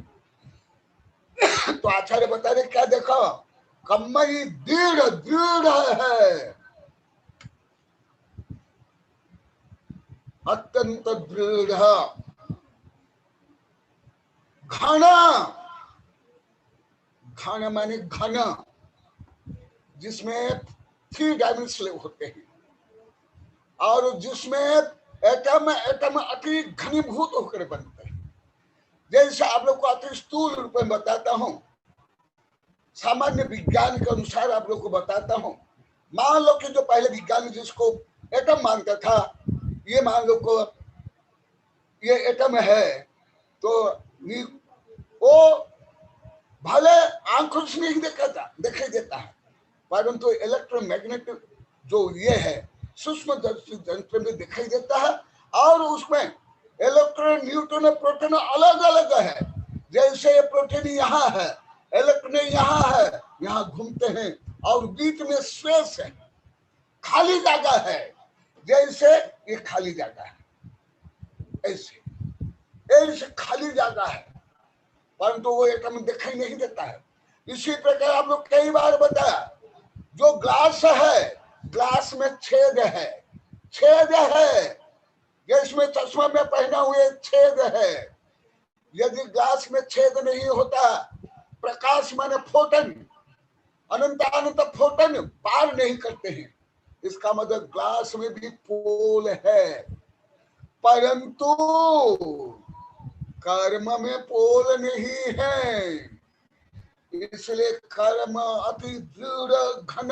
तो आचार्य बता रहे क्या देखो, कम्मई दृढ़ दृढ़ है, अत्यंत दृढ़, घन, घन माने घन, जिसमें 3 डायमेंशन होते हैं, और जिसमें एटम एटम अति घनीभूत होकर बनते हैं। जैसे आप लोग को अति स्थूल रूप में बताता हूं, सामान्य विज्ञान के अनुसार आप लोग को बताता हूं। मान लो कि जो पहले विज्ञान जिसको एटम मानता था, ये मान लो को ये एटम है, तो वो भले आंखों से नहीं दिखाई देता है, परंतु इलेक्ट्रोमैग्नेटिक जो ये है सूक्ष्म यंत्र में दिखाई देता है, और उसमें इलेक्ट्रॉन न्यूट्रॉन प्रोटॉन अलग अलग है। जैसे प्रोटीन यहाँ है, इलेक्ट्रॉन यहाँ है, यहाँ घूमते हैं, और बीच में स्पेस है, खाली जगह है, जैसे ये खाली जगह है, ऐसे ऐसे खाली जगह है, परंतु वो एटम दिखाई नहीं देता है। इसी प्रकार आप लोग कई बार बताया, जो ग्लास है, ग्लास में छेद है, छेद है, जिसमें चश्मा में पहना हुए छेद है। यदि ग्लास में छेद नहीं होता, प्रकाश माने फोटन, अनंत अनंत फोटन पार नहीं करते हैं, इसका मतलब ग्लास में भी पोल है, परंतु कर्म में पोल नहीं है। इसलिए कर्म अति दृढ़ घन,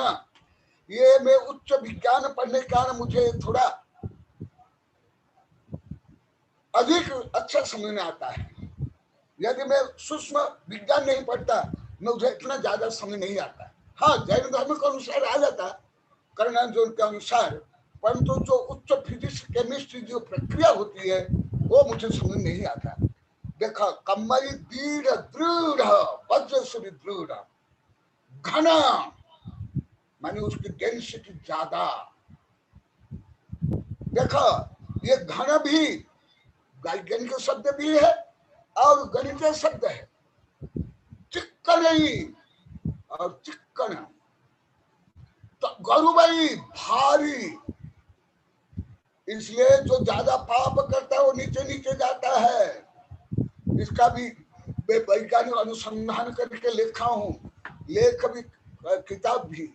ये मैं उच्च विज्ञान पढ़ने के कारण मुझे थोड़ा अधिक अच्छा समझ में आता है। यदि मैं सूक्ष्म विज्ञान नहीं पढ़ता, मुझे इतना ज्यादा समझ नहीं आता। हाँ, जैन धर्म के अनुसार आ जाता, कर्णार्जुन के अनुसार, परंतु जो उच्च फिजिक्स केमिस्ट्री जो प्रक्रिया होती है वो मुझे समझ नहीं आता। देखा, कम्मई दृढ़ दृढ़, वज्र से भी दृढ़, घना माने उसकी डेंसिटी ज्यादा। देखा, ये घन भी वैज्ञानिक शब्द भी है और गणितीय शब्द है। चिक्कन और चिक्कन, तो गरुबाई भारी, इसलिए जो ज्यादा पाप करता है वो नीचे नीचे जाता है। इसका भी वैज्ञानिक अनुसंधान करके लिखा हूं, लेख भी, किताब भी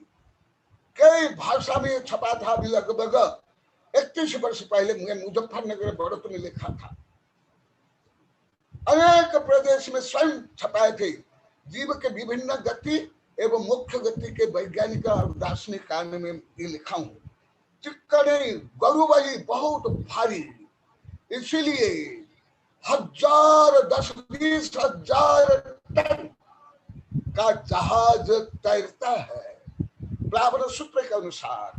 कई भाषा में छपा था। अभी लगभग 31 वर्ष पहले मैं मुजफ्फरनगर बढ़त में लिखा था। अनेक प्रदेश में स्वयं छपाए थे। जीव के विभिन्न गति एवं मुख्य गति के वैज्ञानिक और दार्शनिक कारण में ये लिखा हूं। चिक्कने गरुबाई बहुत भारी, इसीलिए 1000 10-20 हजार टन का जहाज तैरता है ब्राह्मण सूत्र के अनुसार,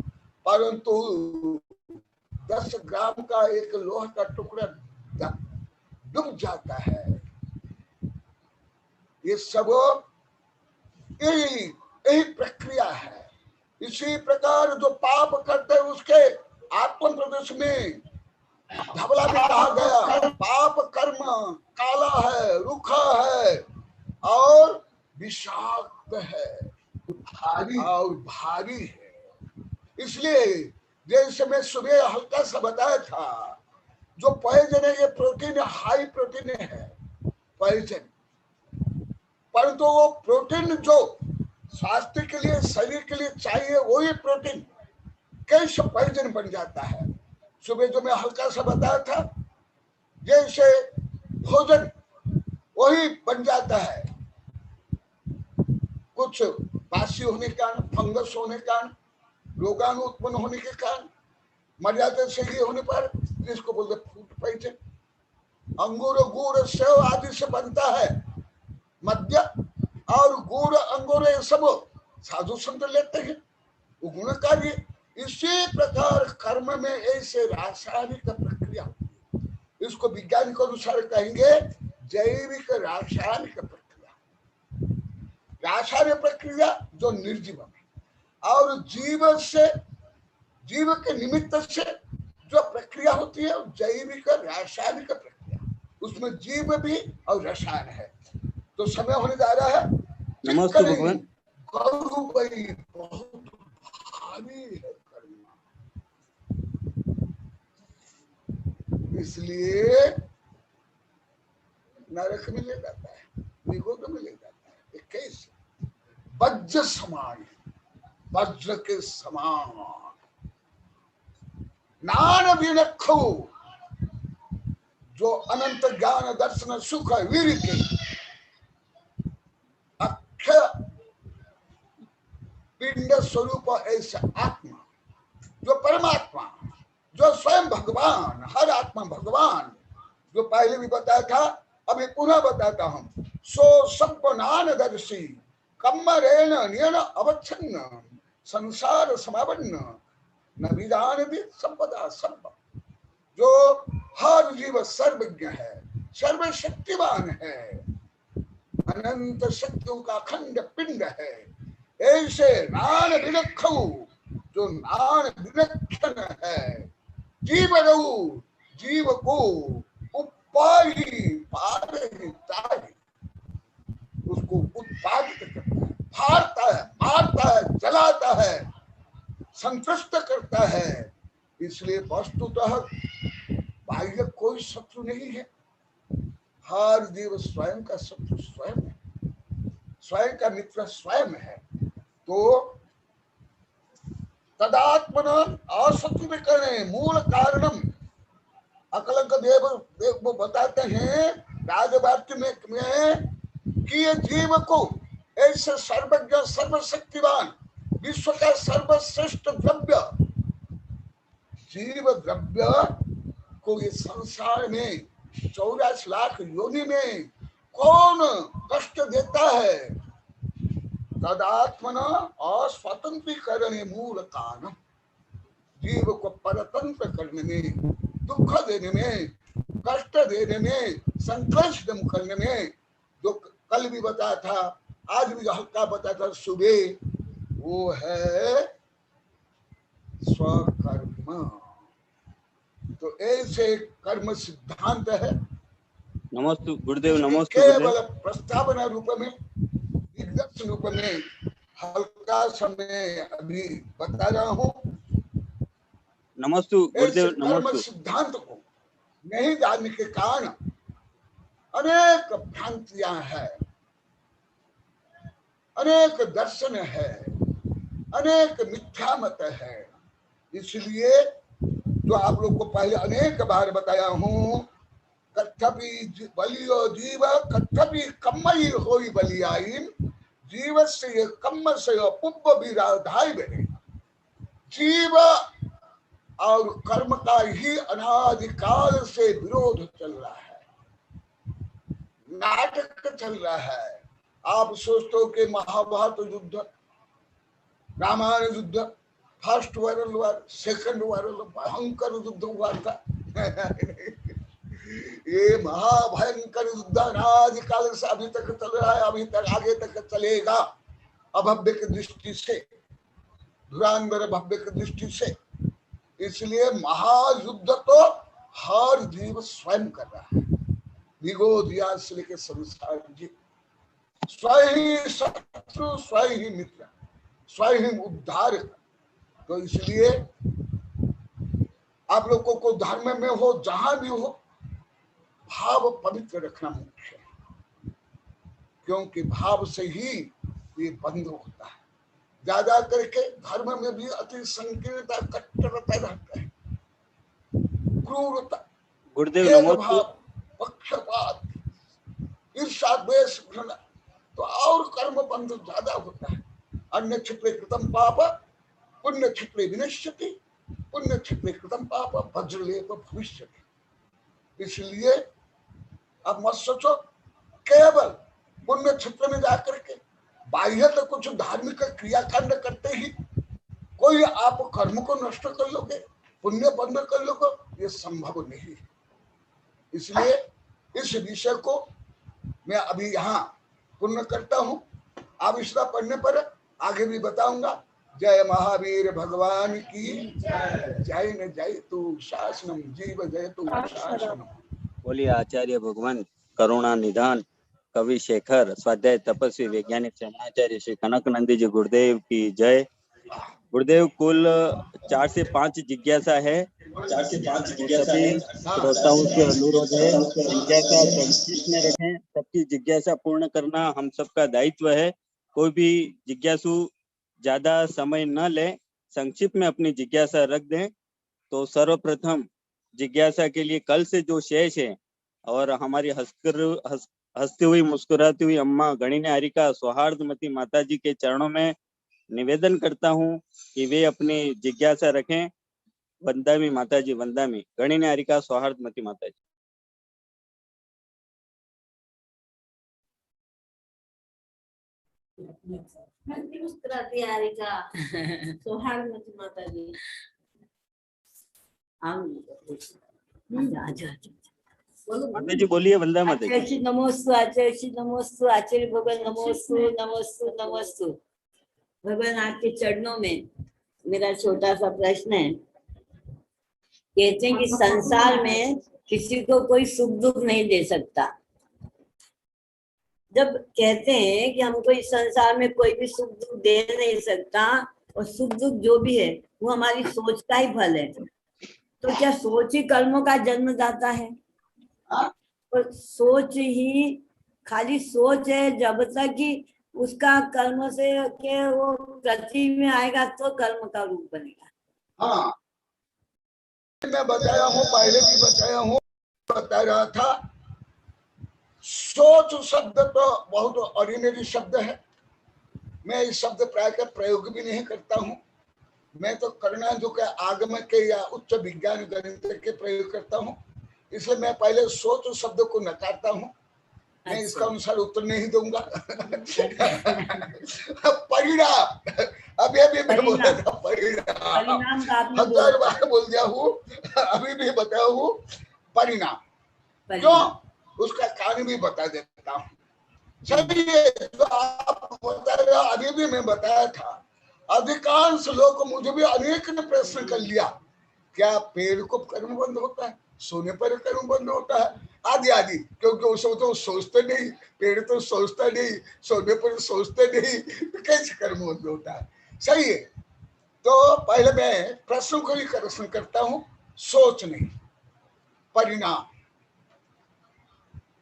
परंतु 10 ग्राम का एक लोहा का टुकड़ा डूब जाता है। ये सब यही प्रक्रिया है। इसी प्रकार जो पाप करते हैं उसके आत्म प्रदेश में धवला भी कहा गया। पाप कर्म काला है, रूखा है और विषाक्त है, भारी और भारी है। इसलिए जैसे मैं सुबह हल्का सा बताया था, जो पॉइजन है ये प्रोटीन हाई प्रोटीन है पॉइजन, परंतु वो प्रोटीन जो स्वास्थ्य के लिए शरीर के लिए चाहिए वही प्रोटीन कैसे पॉइजन बन जाता है। सुबह जो मैं हल्का सा बताया था, जैसे भोजन वही बन जाता है, कुछ बासी होने के कारण, फंगस होने के कारण, रोगाणु उत्पन्न होने के कारण, मर्यादा से ही होने पर जिसको बोलते फूड पॉइजन। अंगूर गुड़ सेव आदि से बनता है मद्य, और गुड़ अंगूर ये सब साधु संत लेते हैं, वो गुणकारी। इसी प्रकार कर्म में ऐसे रासायनिक प्रक्रिया, इसको वैज्ञानिक अनुसार कहेंगे जैविक रासायनिक प्रक्रिया। रासायनिक प्रक्रिया जो निर्जीव है, और जीव से, जीव के निमित्त से जो प्रक्रिया होती है जैविक रासायनिक प्रक्रिया, उसमें जीव भी और रसायन है। तो समय होने जा रहा है। नमस्ते भगवान। गौरव भाई बहुत भारी है करना, इसलिए नरक में ले जाता है, निगोद में ले जाता है। कैसे? वज्र समान, वज्र के समान नान विनखो, जो अनंत ज्ञान दर्शन सुख वीर के अक्षय पिंड स्वरूप ऐसा आत्मा, जो परमात्मा, जो स्वयं भगवान, हर आत्मा भगवान, जो पहले भी बताया था, अभी पुनः बताता हूं। सो सपनान दर्शी कम्मरेण नियन अवच्छन्न संसार समावन्न न विदान भी संपदा संभव, जो हर जीव सर्वज्ञ है, सर्वशक्तिवान है, अनंत शक्तियों का अखंड पिंड है, ऐसे नान विलक्षण, जो नान विलक्षण है, जीव रहु, जीव को उपाधि पारी तारी, उसको उत्पादित करता है, फाड़ता है, मारता है, जलाता है, संतुष्ट करता है। इसलिए वस्तुतः बाह्य कोई शत्रु नहीं है, हर जीव स्वयं का शत्रु स्वयं है, स्वयं का मित्र स्वयं है। तो तदात्मन असत्व करने मूल कारणम, अकलंक देव वो बताते हैं राजवाक्य में कि ये जीव को ऐसे सर्वज्ञ सर्वशक्तिवान विश्व का सर्वश्रेष्ठ द्रव्य, जीव द्रव्य को ये संसार में 84 लाख योनि में कौन कष्ट देता है? तदात्मन अस्वतंत्रीकरण मूल कारण, जीव को परतंत्र करने में, दुख देने में, कष्ट देने में, संघर्ष करने में, जो कल भी बताया था, आज भी हल्का बताया था सुबह, वो है स्वकर्म। तो ऐसे कर्म सिद्धांत है। नमस्ते गुरुदेव। नमस्ते केवल प्रस्तावना रूप में, दिग्दर्शन रूप में हल्का समय अभी बता रहा हूँ। नमस्ते गुरुदेव। कर्म नमस्ते। सिद्धांत को नहीं जानने के कारण अनेक भ्रांतियां हैं, अनेक दर्शन है, अनेक मिथ्या मत है। इसलिए जो आप लोग को पहले अनेक बार बताया हूं, कथपि बलियो जीव कथपि कम्मई होई बलियाइन, जीव से कम्म से पुब्ब विराधाई बने। जीव और कर्म का ही अनादिकाल से विरोध चल रहा है, नाटक चल रहा है। आप सोचते हो कि महाभारत युद्ध, रामायण युद्ध, first world war, second world भयंकर युद्ध हुआ था। ये महाभयंकर युद्ध अनादिकाल से अभी तक चल रहा है, अभी तक आगे तक चलेगा। अभव्य की दृष्टि से, धुरांधर भव्य की दृष्टि से। इसलिए महायुद्ध तो हर जीव स्वयं कर रहा है, निगोदिया से लेकर संसार जी, स्वयं ही शत्रु, स्वयं ही मित्र, स्वयं ही उद्धारक। तो इसलिए आप लोगों को धर्म में हो, जहां भी हो, भाव पवित्र रखना मुख्य है, क्योंकि भाव से ही ये बंध होता है। ज्यादा करके धर्म में भी अति संकीर्णता, कट्टरता रहता है, क्रूरता, गुरुदेव भेदभाव, नमोस्तु। पक्षपात, ईर्ष्या, द्वेष, घृणा, तो और कर्म बंध ज्यादा होता है। अन्य क्षिप्रे कृतम पाप पुण्य क्षिप्रे विनश्यति, पुण्य क्षिप्रे कृतम पाप वज्रलेप भविष्यति। इसलिए अब मत सोचो केवल पुण्य क्षेत्र में जाकर के बाह्य तो कुछ धार्मिक क्रियाकांड करते ही कोई आप कर्म को नष्ट कर लोगे, पुण्य बंद कर लोगे, ये संभव नहीं है। इसलिए इस विषय को मैं अभी यहाँ पूर्ण करता हूँ। आवश्यकता पड़ने पर आगे भी बताऊंगा। जय महावीर भगवान की जय न जय तू शासनम जीव जय तू शासनम। बोलिए आचार्य भगवान करुणा निधान कवि शेखर स्वाध्याय तपस्वी वैज्ञानिक शरणाचार्य श्री कनकनंदी जी गुरुदेव की जय। गुरुदेव कुल 4 से 5 जिज्ञासा है। 4 से 5 जिज्ञासा है। श्रोताओं से अनुरोध है जिज्ञासा संक्षिप्त में रखें। सबकी जिज्ञासा पूर्ण करना हम सबका दायित्व है। कोई भी जिज्ञासु ज्यादा समय न ले, संक्षिप्त में अपनी जिज्ञासा रख दें। तो सर्वप्रथम जिज्ञासा के लिए कल से जो शेष है और हमारी हंसती हुई मुस्कुराती हुई अम्मा गणिनी हारिका सौहार्दमती माता जी के चरणों में निवेदन करता हूँ कि वे अपनी जिज्ञासा रखें। वंदामी माता जी, वंदामी गणिनी हारिका सौहार्दमती माता जी। मुस्कुराती हारिका सौहार्दमती माता जी। माता जी बोलिए। वंदा माता जी। आचार्य नमोस्तु, आचार्य नमोस्तु, आचार्य भगवान नमोस्तु, नमोस्तु, नमोस्तु। भगवान आपके चरणों में मेरा छोटा सा प्रश्न है। कहते हैं कि संसार में किसी को कोई सुख दुख नहीं दे सकता। जब कहते हैं कि हमको इस संसार में कोई भी सुख दुख दे नहीं सकता और सुख दुख जो भी है वो हमारी सोच का ही फल है, तो क्या सोच ही कर्मों का जन्म दाता है? और सोच ही खाली सोच है, जब तक कि उसका कर्म से के वो गति में आएगा तो कर्म का रूप बनेगा। हाँ, मैं बताया हूँ, पहले भी बताया हूँ, बता रहा था। सोच शब्द तो बहुत ऑर्डिनरी शब्द है। मैं इस शब्द प्राय का प्रयोग भी नहीं करता हूँ। मैं तो करना जो कि आगम के या उच्च विज्ञान गणित के प्रयोग करता हूँ। इसलिए मैं पहले सोच शब्द को नकारता हूँ। मैं इसका अनुसार उत्तर नहीं दूंगा। परिणाम, अभी मैं बोला था परिणाम, 1000 बार बोल दिया हूँ, अभी भी बताया हूँ परिणाम। क्यों? उसका कारण भी बता देता हूँ। चलिए, जो आप बता रहे, अभी भी मैं बताया था। अधिकांश लोग, मुझे भी अनेक ने प्रश्न कर लिया, क्या पेड़ को कर्म बंद होता है, सोने पर कर्म बंद होता है, आदि आदि, क्योंकि उसको तो सोचते नहीं, पेड़ तो सोचता नहीं, सोने पर सोचते नहीं, तो कैसे कर्म बंद होता है? सही है। तो पहले मैं प्रश्न को ही प्रश्न करता हूँ, सोच नहीं, परिणाम।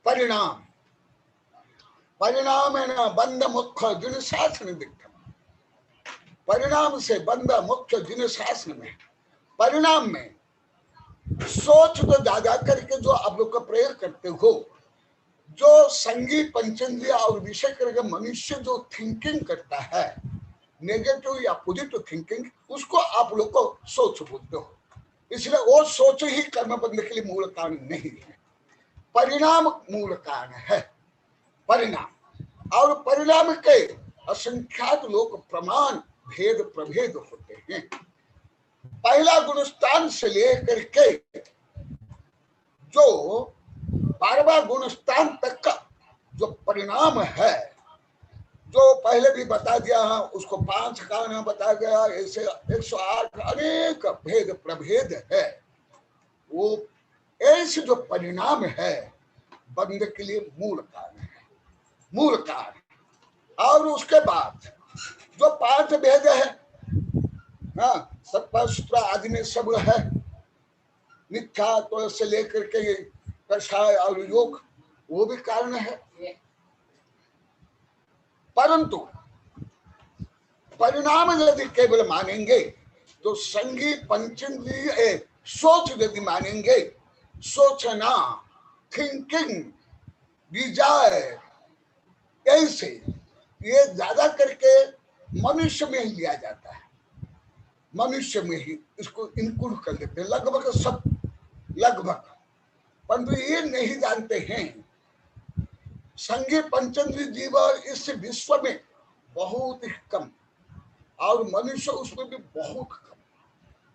परिणाम परिणाम है ना, बंद मुख्य जिन शासन दिखता। परिणाम से बंद मुख्य जिन शासन में, परिणाम में सोच तो ज्यादा करके जो आप लोग का प्रयोग करते हो, जो संगीत पंचेंद्रिय और विषय करके मनुष्य जो थिंकिंग करता है, नेगेटिव या पॉजिटिव थिंकिंग, उसको आप लोग को सोच बोलते हो। इसलिए वो सोच ही कर्म बंद के लिए मूल कारण नहीं है, परिणाम मूल कारण है। परिणाम और परिणाम के असंख्यात लोग प्रमाण भेद प्रभेद होते हैं। पहला गुणस्थान से लेकर के जो 12वां गुणस्थान तक का जो परिणाम है, जो पहले भी बता दिया है, उसको 5 कारण बताया गया, ऐसे 108 अनेक भेद प्रभेद है। वो ऐसे जो परिणाम है बंद के लिए मूल कारण है, मूल कारण। और उसके बाद जो 5 भेद है, हाँ, सत्ता सूत्र आदि में सब है, मिथ्या तो से लेकर के कषाय और योग, वो भी कारण है। परंतु परिणाम यदि केवल मानेंगे तो संगी पंचेंद्रिय सोच यदि मानेंगे, सोचना, थिंकिंग, डिजायर, ऐसे ये ज्यादा करके मनुष्य में ही लिया जाता है, मनुष्य में ही इसको इंक्लूड कर देते हैं लगभग सब, लगभग। परंतु ये नहीं जानते हैं संगी पंचेंद्रिय जीव इस विश्व में बहुत ही कम और मनुष्य उसमें भी बहुत कम।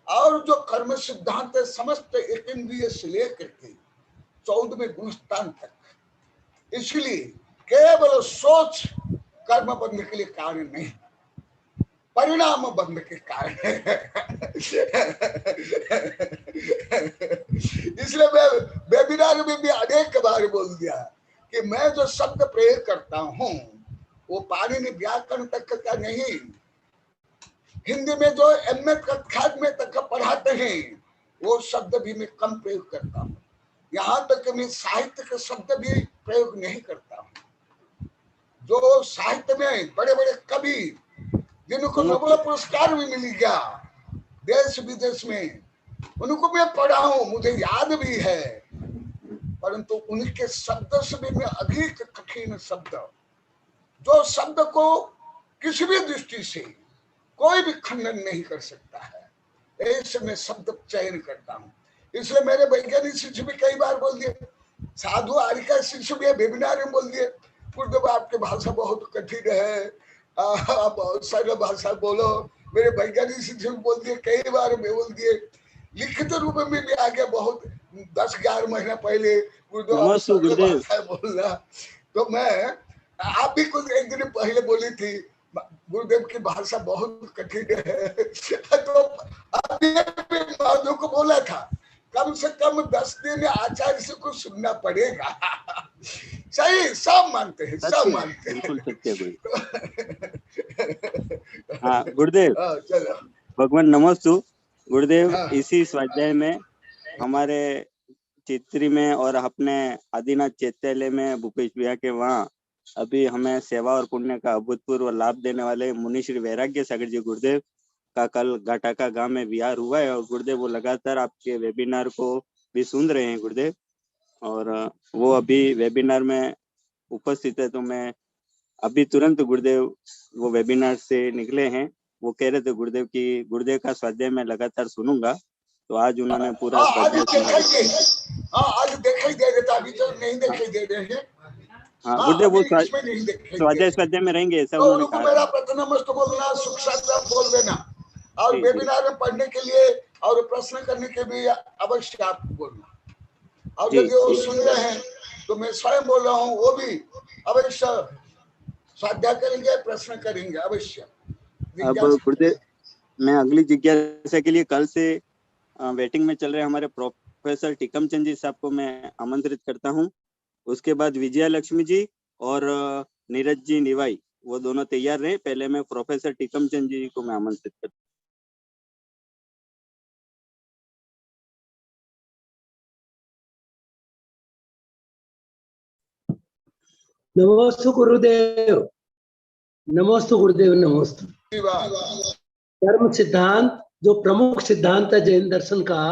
और जो कर्म सिद्धांत है समस्त एक इंद्रिय से लेकर के 14वें गुणस्थान तक, इसलिए केवल सोच कर्म बंध के लिए कारण नहीं, परिणाम बंध के कारण है। इसलिए मैं वेबिनार में भी अनेक बार बोल दिया कि मैं जो शब्द प्रयोग करता हूं वो पाणिनि व्याकरण तक का नहीं, हिंदी में जो एमए कक्षा में तक पढ़ाते हैं वो शब्द भी मैं कम प्रयोग करता हूँ, यहाँ तक कि मैं साहित्य का शब्द भी प्रयोग नहीं करता हूँ। जो साहित्य में बड़े बड़े कवि जिनको नोबेल पुरस्कार भी मिल गया देश विदेश में, उनको मैं पढ़ा हूं, मुझे याद भी है, परंतु उनके शब्द से भी मैं अधिक कठिन शब्द, जो शब्द को किसी भी दृष्टि से कोई भी खंडन नहीं कर सकता है, ऐसे मैं शब्द चयन करता हूँ। इसलिए मेरे वैज्ञानिक शिष्य भी कई बार बोल दिए, साधु आरिका शिष्य भी वेबिनार में बोल दिए, गुरुदेव आपकी भाषा बहुत कठिन है, आप बहुत सरल भाषा बोलो। मेरे वैज्ञानिक शिष्य भी बोल दिए, कई बार मैं बोल दिए, लिखित रूप में भी आ गया बहुत 10-11 महीना पहले गुरुदेव सरल भाषा बोलना। तो मैं आप भी कुछ एक दिन पहले बोली थी गुरुदेव की भाषा बहुत कठिन है, तो अभी माधव को बोला था कम से कम 10 दिन आचार्य से कुछ सुनना पड़ेगा। सही, सब मानते हैं, सब मानते हैं, बिल्कुल सत्य। हाँ गुरुदेव, चलो भगवान नमोस्तु। गुरुदेव हाँ। इसी स्वाध्याय में हमारे चित्री में और अपने आदिनाथ चैत्यालय में भूपेश भैया के वहाँ अभी हमें सेवा और पुण्य का अभूतपूर्व लाभ देने वाले मुनि श्री वैराग्य सागर जी गुरुदेव का कल घाटाका गांव में विहार हुआ है, और गुरुदेव वो लगातार आपके वेबिनार को भी सुन रहे हैं गुरुदेव, और वो अभी वेबिनार में उपस्थित है। तो मैं अभी तुरंत गुरुदेव वो वेबिनार से निकले हैं, वो कह रहे थे गुरुदेव की गुरुदेव का स्वाध्याय मैं लगातार सुनूंगा, तो आज उन्होंने पूरा आज दिखाई दे रहे थे, अभी तो नहीं दिखाई दे रहे हैं। हाँ गुरुदेव वो स्वाध्याय में रहेंगे ऐसा उन्होंने उनको कहा। मेरा प्रथमस्तु बोलना, सुख शांति बोल देना, और वेबिनार में पढ़ने के लिए और प्रश्न करने के लिए अवश्य आप बोलना, और यदि वो सुन रहे हैं तो मैं स्वयं बोल रहा हूँ, वो भी अवश्य स्वाध्याय करेंगे, प्रश्न करेंगे अवश्य। अब गुरुदेव मैं अगली जिज्ञासा के लिए कल से वेटिंग में चल रहे हमारे प्रोफेसर टीकम चंद जी साहब को मैं आमंत्रित करता हूं। उसके बाद विजया लक्ष्मी जी और नीरज जी निवाई, वो दोनों तैयार रहे। पहले मैं प्रोफेसर टीकम चंद जी को मैं आमंत्रित करता हूं। नमोस्तु गुरुदेव, नमोस्तु गुरुदेव, नमोस्तु। कर्म सिद्धांत जो प्रमुख सिद्धांत है जैन दर्शन का,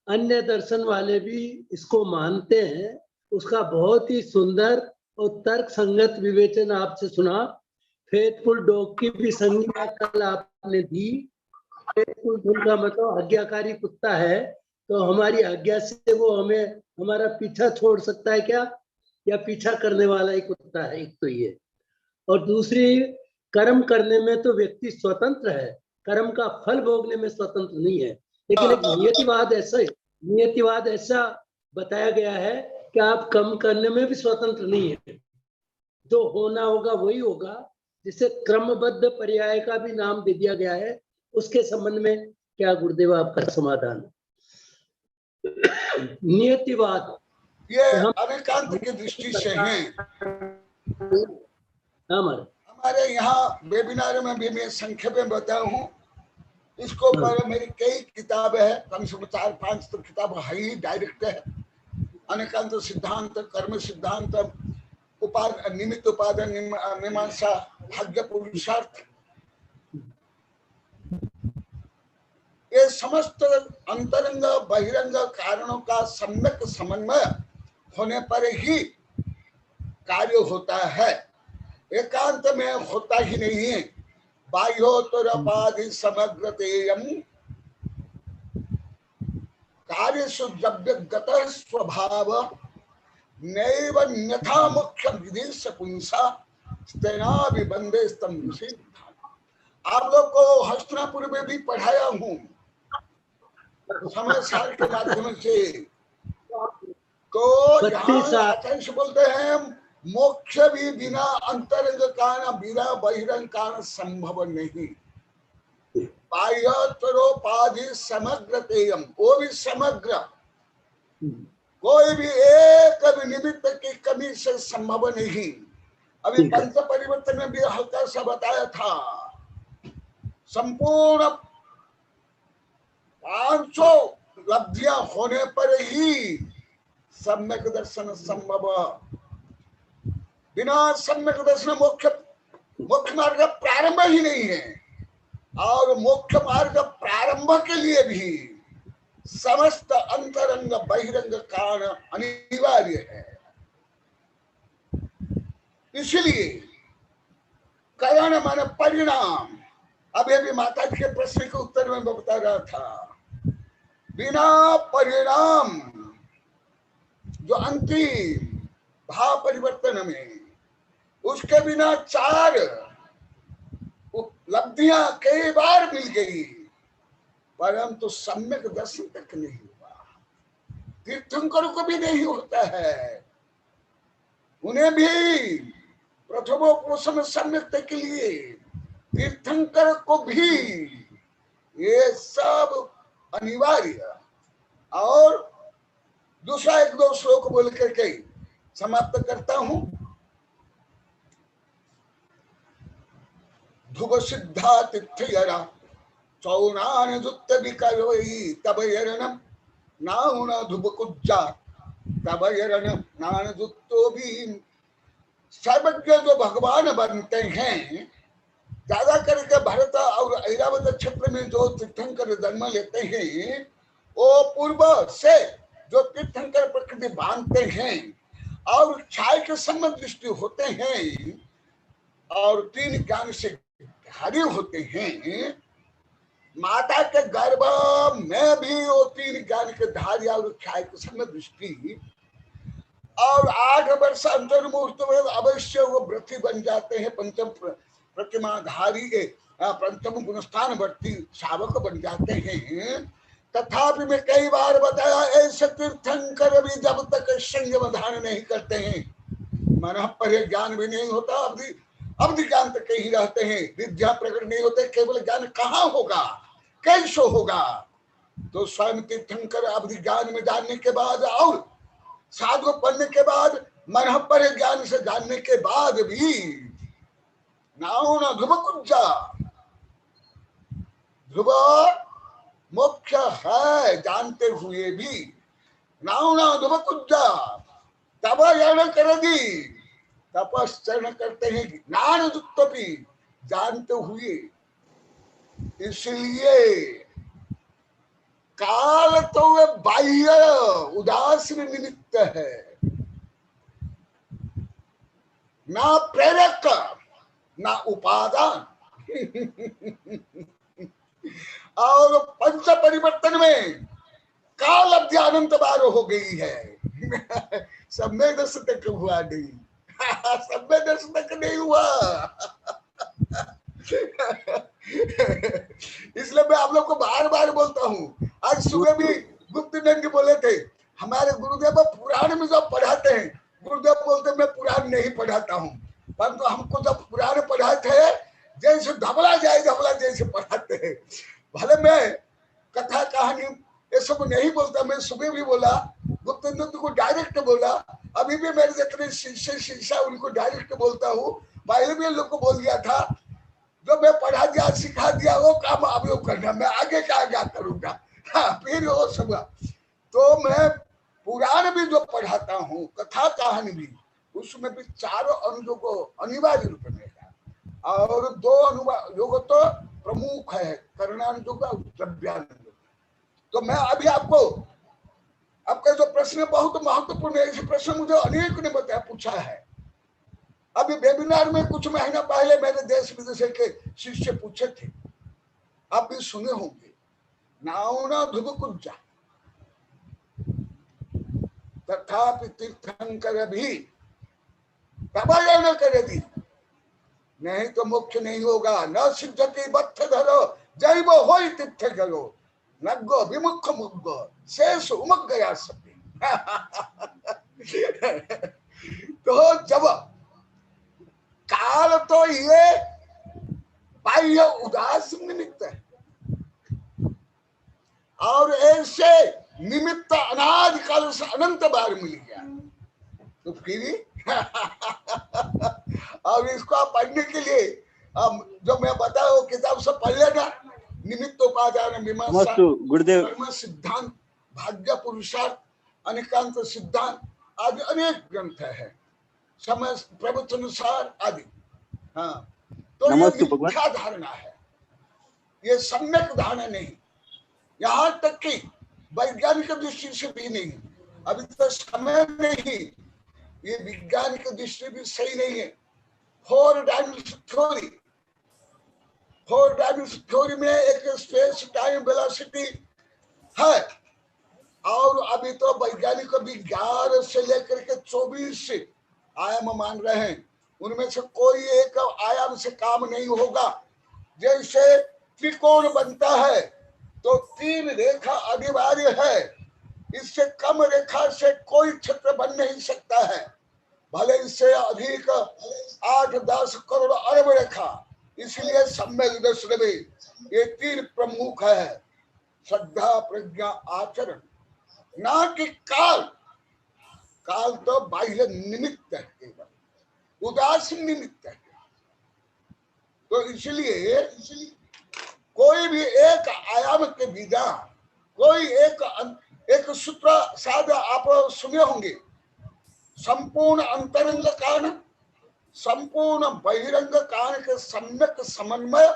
अन्य दर्शन वाले भी इसको मानते हैं, उसका बहुत ही सुंदर और तर्क संगत विवेचन आपसे सुना। फेथफुल डॉग की भी संज्ञा कल आपने दी। फेथफुल डॉग का मतलब आज्ञाकारी कुत्ता है, तो हमारी आज्ञा से वो हमें हमारा पीछा छोड़ सकता है क्या, या पीछा करने वाला ही कुत्ता है? एक तो ये, और दूसरी कर्म करने में तो व्यक्ति स्वतंत्र है, कर्म का फल भोगने में स्वतंत्र नहीं है। लेकिन एक नियतिवाद ऐसा बताया गया है कि आप कर्म करने में भी स्वतंत्र नहीं है, जो होना होगा वही होगा, जिसे क्रमबद्ध पर्याय का भी नाम दे दिया गया है। उसके संबंध में क्या गुरुदेव आपका समाधान? नियतिवाद ये अनेकांत की दृष्टि से है। हमारे यहाँ वेबिनार में भी मैं संक्षेप में बताया हूँ, इसको पर मेरी कई किताबें हैं, कम से कम 4-5 तो किताब है ही, डायरेक्ट है। अनेकांत सिद्धांत, कर्म सिद्धांत, निमित्त उपादान मीमांसा, भाग्य पुरुषार्थ, समस्त अंतरंग बहिरंग कारणों का सम्यक समन्वय होने पर ही कार्य होता है, एकांत में होता ही नहीं है। बाह्योत्तरपाधि समग्रतेयम कार्येषु द्रव्यगत स्वभाव नैव न्यथा मुख्य विदेश पुंसा स्तेनाभिबंधे स्तंभ से। आप लोग को हस्तिनापुर में भी पढ़ाया हूँ समय सार के माध्यम से। तो यहाँ आचार्य बोलते हैं मोक्ष भी बिना अंतरंग कारण बिना बहिरंग कारण संभव नहीं। बाह्योत्तरोपाधि समग्रतेयम, वो भी समग्र, कोई भी एक भी निमित्त की कमी से संभव नहीं। अभी पंच परिवर्तन में भी हल्का सा बताया था, संपूर्ण 500 लब्धियां होने पर ही सम्यक दर्शन संभव। बिना सम्यक दर्शन मोक्ष मार्ग प्रारंभ ही नहीं है। और मोक्ष मार्ग प्रारंभ के लिए भी समस्त अंतरंग बहिरंग कारण अनिवार्य है। इसलिए कारण माने परिणाम। अभी भी माता जी के प्रश्न के उत्तर में मैं बता रहा था, बिना परिणाम जो अंतिम भाव परिवर्तन में, उसके बिना 4 उपलब्धियां कई बार मिल गई, परंतु सम्यक दर्शन तक नहीं हुआ। तीर्थंकरों को भी नहीं होता है, उन्हें भी प्रथमो पुरुषम सम्यक के लिए तीर्थंकर को भी ये सब अनिवार्य। और दूसरा 1-2 श्लोक बोल करके समाप्त करता हूं। ध्रुव सिद्धा तिथ्यरा चौनान दुत्त विकरोई तब यरणम नाउन ध्रुव कुज्जा तब यरणम नान दुत्तो भी। सर्वज्ञ जो भगवान बनते हैं, ज्यादा करके भरत और ऐरावत क्षेत्र में जो तीर्थंकर जन्म लेते हैं, वो पूर्व से जो तीर्थंकर प्रकृति बांधते हैं और छाय के संबंध दृष्टि होते हैं और 3 ज्ञान से धारी होते हैं। माता के गर्भ में भी वो 3 ज्ञान के धारी और छाय के संबंध दृष्टि, और 8 वर्ष अंतर्मुहूर्त में अवश्य वो व्रती बन जाते हैं, पंचम प्रतिमाधारी पंचम गुणस्थान वर्ती शावक बन जाते हैं। तथापि मैं कई बार बताया, ऐसे तीर्थंकर भी जब तक संयम धारण नहीं करते हैं, मन पर ज्ञान भी नहीं होता, अवधि ज्ञान तक ही रहते हैं, विद्या प्रकट नहीं होते, केवल ज्ञान कहाँ होगा, कैसे होगा। तो स्वयं तीर्थंकर अवधि ज्ञान में जानने के बाद और साधु पढ़ने के बाद, मन पर ज्ञान से जानने के बाद भी नाउ न ध्रुव कुज्जा, ध्रुव मोक्ष है जानते हुए भी नाउ न ध्रुव कुज्जा तब यर्ण कर दी, तपश्चरण करते हैं ज्ञान दुत्तपि जानते हुए। इसलिए काल तो वे बाह्य उदासीन निमित्त है, ना प्रेरक ना उपादान। और पंच परिवर्तन में काल अवधि अनंत बार हो गई है, सब में 10 तक हुआ नहीं, सब में 10 तक नहीं हुआ। इसलिए मैं आप लोग को बार बार बोलता हूँ। आज सुबह भी गुप्त नंद बोले थे, हमारे गुरुदेव पुराण में जब पढ़ाते हैं, गुरुदेव बोलते मैं पुराण नहीं पढ़ाता हूँ, परंतु हमको जब पुराण पढ़ाते हैं जैसे धबला जाए धबला जैसे पढ़ाते हैं। भले मैं कथा कहानी ये सब नहीं बोलता, मैं सुबह भी बोला, गुप्त नंद को डायरेक्ट बोला, अभी भी मेरे जितने शिष्य उनको डायरेक्ट बोलता हूँ। पहले भी लोग को बोल दिया था, जो मैं पढ़ा दिया सिखा दिया वो काम आप लोग करना, मैं आगे क्या करूंगा। हाँ, फिर वो सब। तो मैं पुराण भी जो पढ़ाता हूँ, कथा कहानी भी, उसमें भी 4 अनुयोग को अनिवार्य रूप में है, और 2 अनुयोग तो प्रमुख है, करणानुयोग और द्रव्यानुयोग। तो मैं अभी आपको, आपका जो प्रश्न है बहुत महत्वपूर्ण है। ऐसे प्रश्न मुझे अनेक ने बताया, पूछा है। अभी वेबिनार में कुछ महीना पहले मेरे देश विदेश के शिष्य पूछे थे, आप भी सुने होंगे। नाउना ध्रुव कुंजा तथापि तीर्थंकर भी प्रबल करे दी, नहीं तो मोक्ष नहीं होगा। न सिद्धति बत्थ धरो जैव होई तीर्थ गलो, नग्गो विमुख मुग्गो शेष उमग गया सभी। तो जब काल तो ये बाह्य उदास निमित्त है, और ऐसे निमित्त अनादि काल से अनंत बार मिल गया, तो फिर और इसको आप पढ़ने के लिए जो मैं बता वो किताब से पढ़ लेना। निमित्त उपादान मीमांसा, गुरुदेव कर्म सिद्धांत, भाग्य पुरुषार्थ, अनेकांत सिद्धांत आदि अनेक ग्रंथ है, समय प्रवचनुसार आदि। हाँ, तो ये मिथ्या धारणा है, ये सम्यक धारणा नहीं, यहाँ तक कि वैज्ञानिक दृष्टि से भी नहीं। अभी तो समय नहीं, ये वैज्ञानिक दृष्टि भी सही नहीं है। 4 डायमेंशन थ्योरी, 4 डायमेंशन थ्योरी में एक स्पेस टाइम वेलोसिटी है, और अभी तो वैज्ञानिक भी 11 से लेकर के 24 आयाम मान रहे हैं, उनमें से कोई एक आयाम से काम नहीं होगा। जैसे त्रिकोण बनता है तो 3 रेखा अनिवार्य है, इससे कम रेखा से कोई क्षेत्र बन नहीं सकता है, भले इससे अधिक 8-10 करोड़ अरब रेखा। इसलिए सम्यक दर्शन में ये 3 प्रमुख है, श्रद्धा, प्रज्ञा, आचरण, ना कि काल। काल तो बाह्य निमित्त है, केवल उदासीन निमित्त है। तो इसलिए कोई भी एक आयाम के बिना कोई एक सूत्र शायद आप सुने होंगे, संपूर्ण अंतरंग कारण, संपूर्ण बहिरंग कारण के सम्यक समन्वय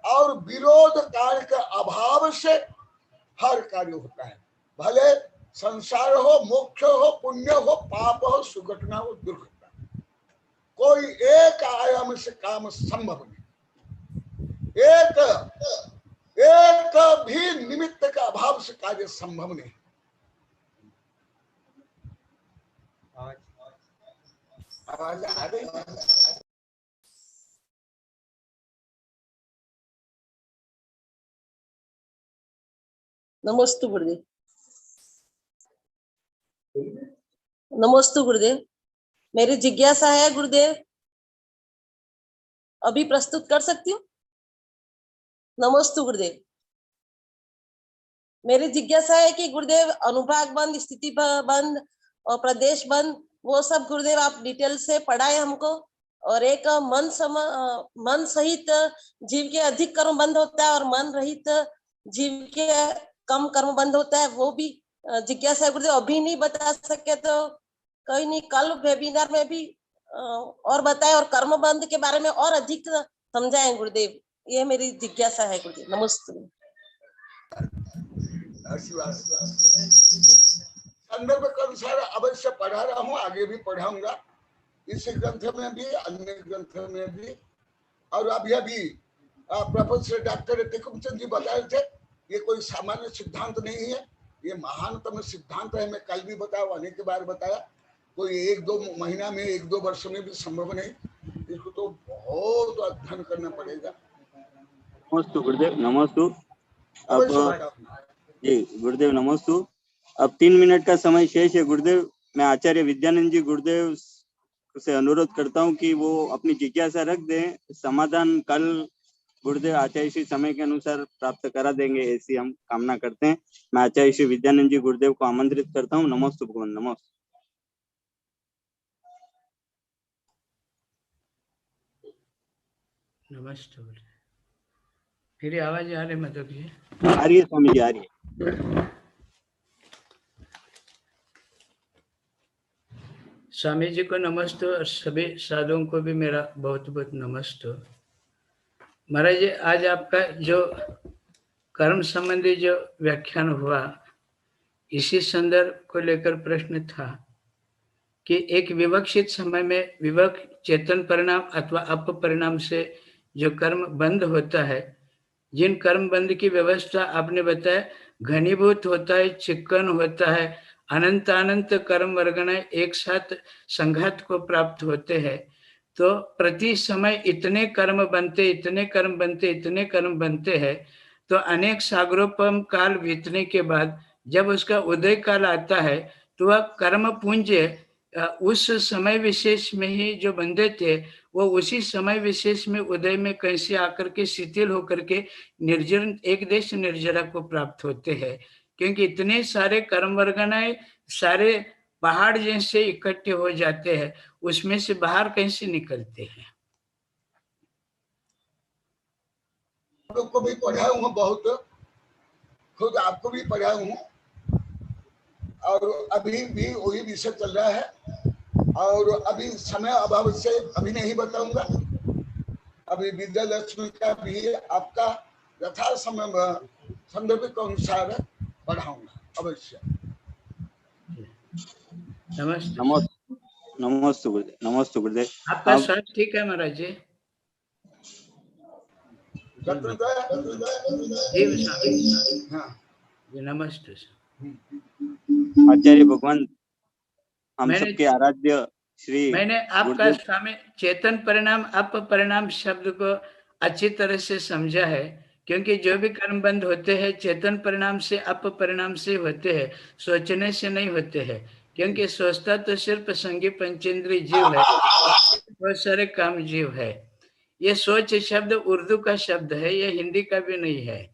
और विरोध कारण के अभाव से हर कार्य होता है, भले संसार हो, मोक्ष हो, पुण्य हो, पाप हो, सुघटना हो, दुर्घटना, कोई एक आयाम से काम संभव नहीं। एक भी निमित्त का अभाव से कार्य संभव नहीं। आवाज आ रही है? नमस्ते गुरुदेव। नमस्ते गुरुदेव, मेरी जिज्ञासा है गुरुदेव, अभी प्रस्तुत कर सकती हूँ? नमस्ते गुरुदेव, मेरी जिज्ञासा है कि गुरुदेव अनुभाग बंद, स्थिति बंद और प्रदेश बंद, वो सब गुरुदेव आप डिटेल से पढ़ाए हमको। और एक मन सहित जीव के अधिक कर्म बंद होता है और मन रहित जीव के कम कर्म बंद होता है, वो भी जिज्ञासा है गुरुदेव। अभी नहीं बता सके तो कहीं नहीं, कल वेबिनार में भी और बताए, और कर्म बंद के बारे में और अधिक समझाएं गुरुदेव, ये मेरी जिज्ञासा है गुरुदेव। नमस्ते। संदर्भ के अनुसार अवश्य पढ़ा रहा हूँ, आगे भी पढ़ाऊंगा, इस ग्रंथ में भी, अन्य ग्रंथ में भी। और अभी प्रोफेसर डॉक्टर टेकुमचंद जी बता रहे थे, ये कोई सामान्य सिद्धांत नहीं है, ये महानतम सिद्धांत है। मैं कल भी बताया, अनेक बार बताया, कोई 1-2 महीना में, 1-2 वर्ष में भी संभव नहीं, इसको तो बहुत अध्ययन करना पड़ेगा। नमस्ते गुरुदेव। नमस्ते। अब जी गुरुदेव नमस्ते। अब 3 मिनट का समय शेष है गुरुदेव। मैं आचार्य विद्यानंद जी गुरुदेव से अनुरोध करता हूं कि वो अपनी जिज्ञासा रख दें, समाधान कल गुरुदेव आचार्य श्री समय के अनुसार प्राप्त करा देंगे, ऐसी हम कामना करते हैं। मैं आचार्य श्री विद्यानंद जी गुरुदेव को आमंत्रित करता हूँ। नमस्ते भगवान। नमस्ते। नमस्ते। मेरी आवाज आ रही है मतलब जी? आ रही है स्वामी जी, आ रही है। स्वामी जी को नमस्ते और सभी साधुओं को भी मेरा बहुत बहुत नमस्ते। महाराज जी, आज आपका जो कर्म संबंधी जो व्याख्यान हुआ, इसी संदर्भ को लेकर प्रश्न था कि एक विवक्षित समय में विवक चेतन परिणाम अथवा अप परिणाम से जो कर्म बंद होता है, जिन कर्म बंद की व्यवस्था आपने बताया घनीभूत होता है, चिक्कन होता है, अनंत अनंत कर्म वर्गणाएं एक साथ संघात को प्राप्त होते हैं, तो प्रति समय इतने कर्म बनते, इतने कर्म बनते, इतने कर्म बनते हैं, तो अनेक सागरोपम काल बीतने के बाद जब उसका उदय काल आता है, तो वह कर्म पुंज उस समय विशेष में ही जो बंधे थे, वो उसी समय विशेष में उदय में कैसे आकर के शिथिल होकर के निर्जन एक देश निर्जरा को प्राप्त होते हैं, क्योंकि इतने सारे कर्म वर्गनाएं सारे पहाड़ जैसे इकट्ठे हो जाते हैं, उसमें से बाहर कैसे निकलते हैं। को भी पढ़ा हूँ बहुत, खुद आपको भी पढ़ा हूँ, और अभी भी वही विषय चल रहा है, और अभी समय अभाव से अभी नहीं बताऊंगा। अभी विद्यालक्ष्मी का भी आपका यथा समय संदर्भ के अनुसार पढ़ाऊंगा अवश्य। नमस्ते। नमस्ते गुरुदेव। नमस्ते गुरुदेव। आपका स्वास्थ्य ठीक है महाराज जी? जी नमस्ते। आचार्य भगवान हम सबके आराध्य श्री, मैंने आपका स्वामी चेतन परिणाम अप परिणाम शब्द को अच्छी तरह से समझा है, क्योंकि जो भी कर्म बंद होते हैं चेतन परिणाम से अप परिणाम से होते हैं, सोचने से नहीं होते हैं, क्योंकि सोचता तो सिर्फ संगी पंचेंद्रीय जीव है, बहुत सारे काम जीव है। ये सोच शब्द उर्दू का शब्द है, ये हिंदी का भी नहीं है।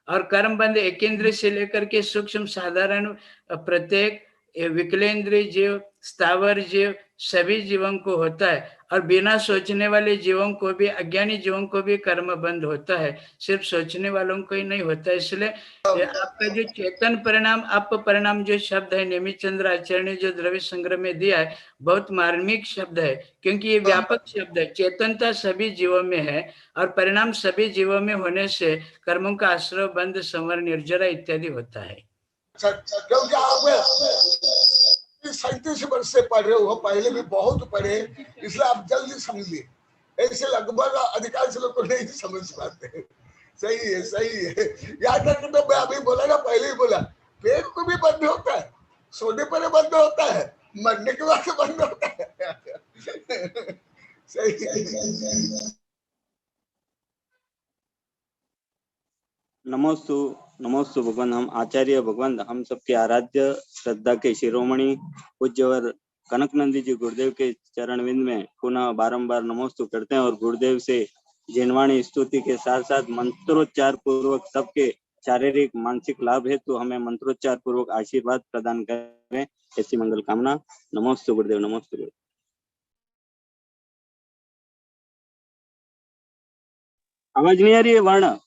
और कर्म बंद एकेंद्र से लेकर के सूक्ष्म साधारण प्रत्येक विकलेंद्रीय जीव, स्थावर जीव, सभी जीवों को होता है, और बिना सोचने वाले जीवों को भी, अज्ञानी जीवों को भी कर्म बंद होता है, सिर्फ सोचने वालों को ही नहीं होता है। इसलिए आपका जो चेतन परिणाम अप परिणाम जो शब्द है नेमित चंद्र आचार्य ने जो द्रव्य संग्रह में दिया है, बहुत मार्मिक शब्द है, क्योंकि ये व्यापक शब्द है। चेतनता सभी जीवों में है और परिणाम सभी जीवों में होने से कर्मों का आश्रय बंद संवर निर्जरा इत्यादि होता है। क्योंकि आप 37 वर्ष से पढ़ रहे हो, पहले भी बहुत पढ़े, इसलिए आप जल्दी समझ लिए। ऐसे लगभग अधिकांश लोग को नहीं समझ पाते। सही है, सही है। याद रखना, तो मैं अभी बोला ना, पहले ही बोला, पेट को भी बंद होता है, सोने पर बंद होता है, मरने के बाद बंद होता है। सही है। नमोस्तु भगवान। हम आचार्य भगवान हम सबके आराध्य श्रद्धा के शिरोमणि पूज्यवर कनकनंदी जी गुरुदेव के चरणविंद में पुनः बारंबार नमोस्तु करते हैं, और गुरुदेव से जिनवाणी स्तुति के साथ साथ मंत्रोच्चार पूर्वक सबके शारीरिक मानसिक लाभ है, तो हमें मंत्रोच्चार पूर्वक आशीर्वाद प्रदान करें, ऐसी मंगल कामना। नमोस्तु गुरुदेव। नमोस्तु गुरुदेव। आवाज नहीं आ रही है वर्ण?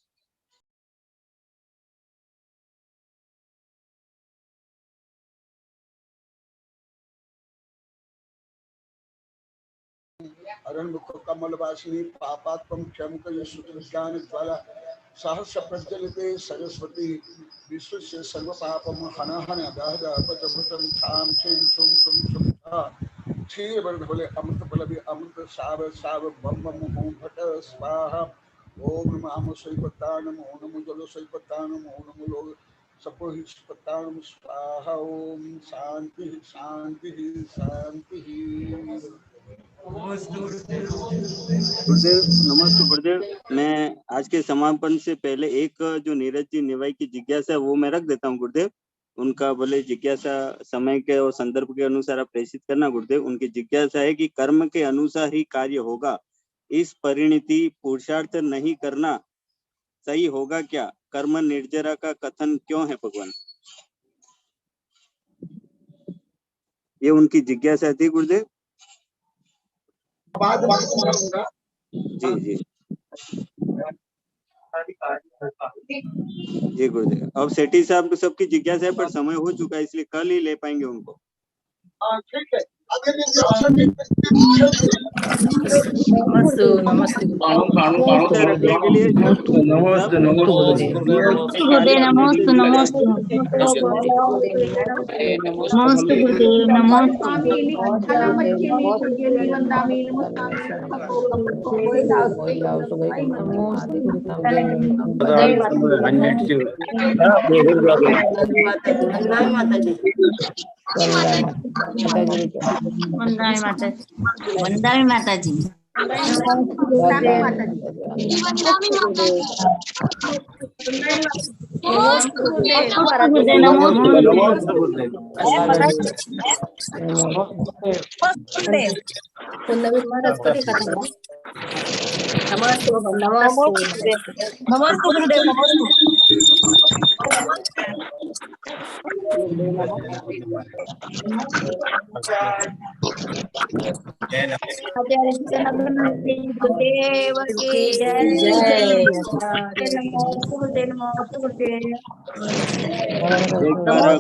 अरण्मुख कमलवासिनी पापात्मं क्षमकय सुज्ञान ज्वाला सहस्र प्रज्वलिते सरस्वती विश्वस्य सर्व पापम हन हन दह दह पचपटं छाम छीं छुं छुं छुं छा क्षीर वर्धवले अमृत बलवि अमृत साव साव बम बम होम भट स्वाहा ओम नमः सैपत्तानम ओम नमो जलो सैपत्तानम ओम नमो लोग सपोहि सैपत्तानम स्वाहा। ओम शांति शांति शांति। गुरुदेव नमस्ते गुरुदेव। मैं आज के समापन से पहले एक जो नीरज जी निवाई की जिज्ञासा है वो मैं रख देता हूँ गुरुदेव। उनका बोले जिज्ञासा समय के और संदर्भ के अनुसार आप प्रेषित करना गुरुदेव। उनकी जिज्ञासा है कि कर्म के अनुसार ही कार्य होगा, इस परिणति पुरुषार्थ नहीं करना सही होगा क्या? कर्म निर्जरा का कथन क्यों है भगवान? ये उनकी जिज्ञासा थी गुरुदेव। जी जी जी गुरुदेव। अब सेठी साहब सबकी जिज्ञासा है, पर समय हो चुका है, इसलिए कल ही ले पाएंगे उनको। ठीक है। अभी भी दर्शन की नमस्ते नमस्ते नमस्ते रखने के लिए नमस्ते नमस्ते नमस्ते गुरुदेव नमोस्तु नमोस्तु नमोस्तु गुरुदेव नमोस्तु वंदना माता जी वंदना माता जी जय। गुरुदेव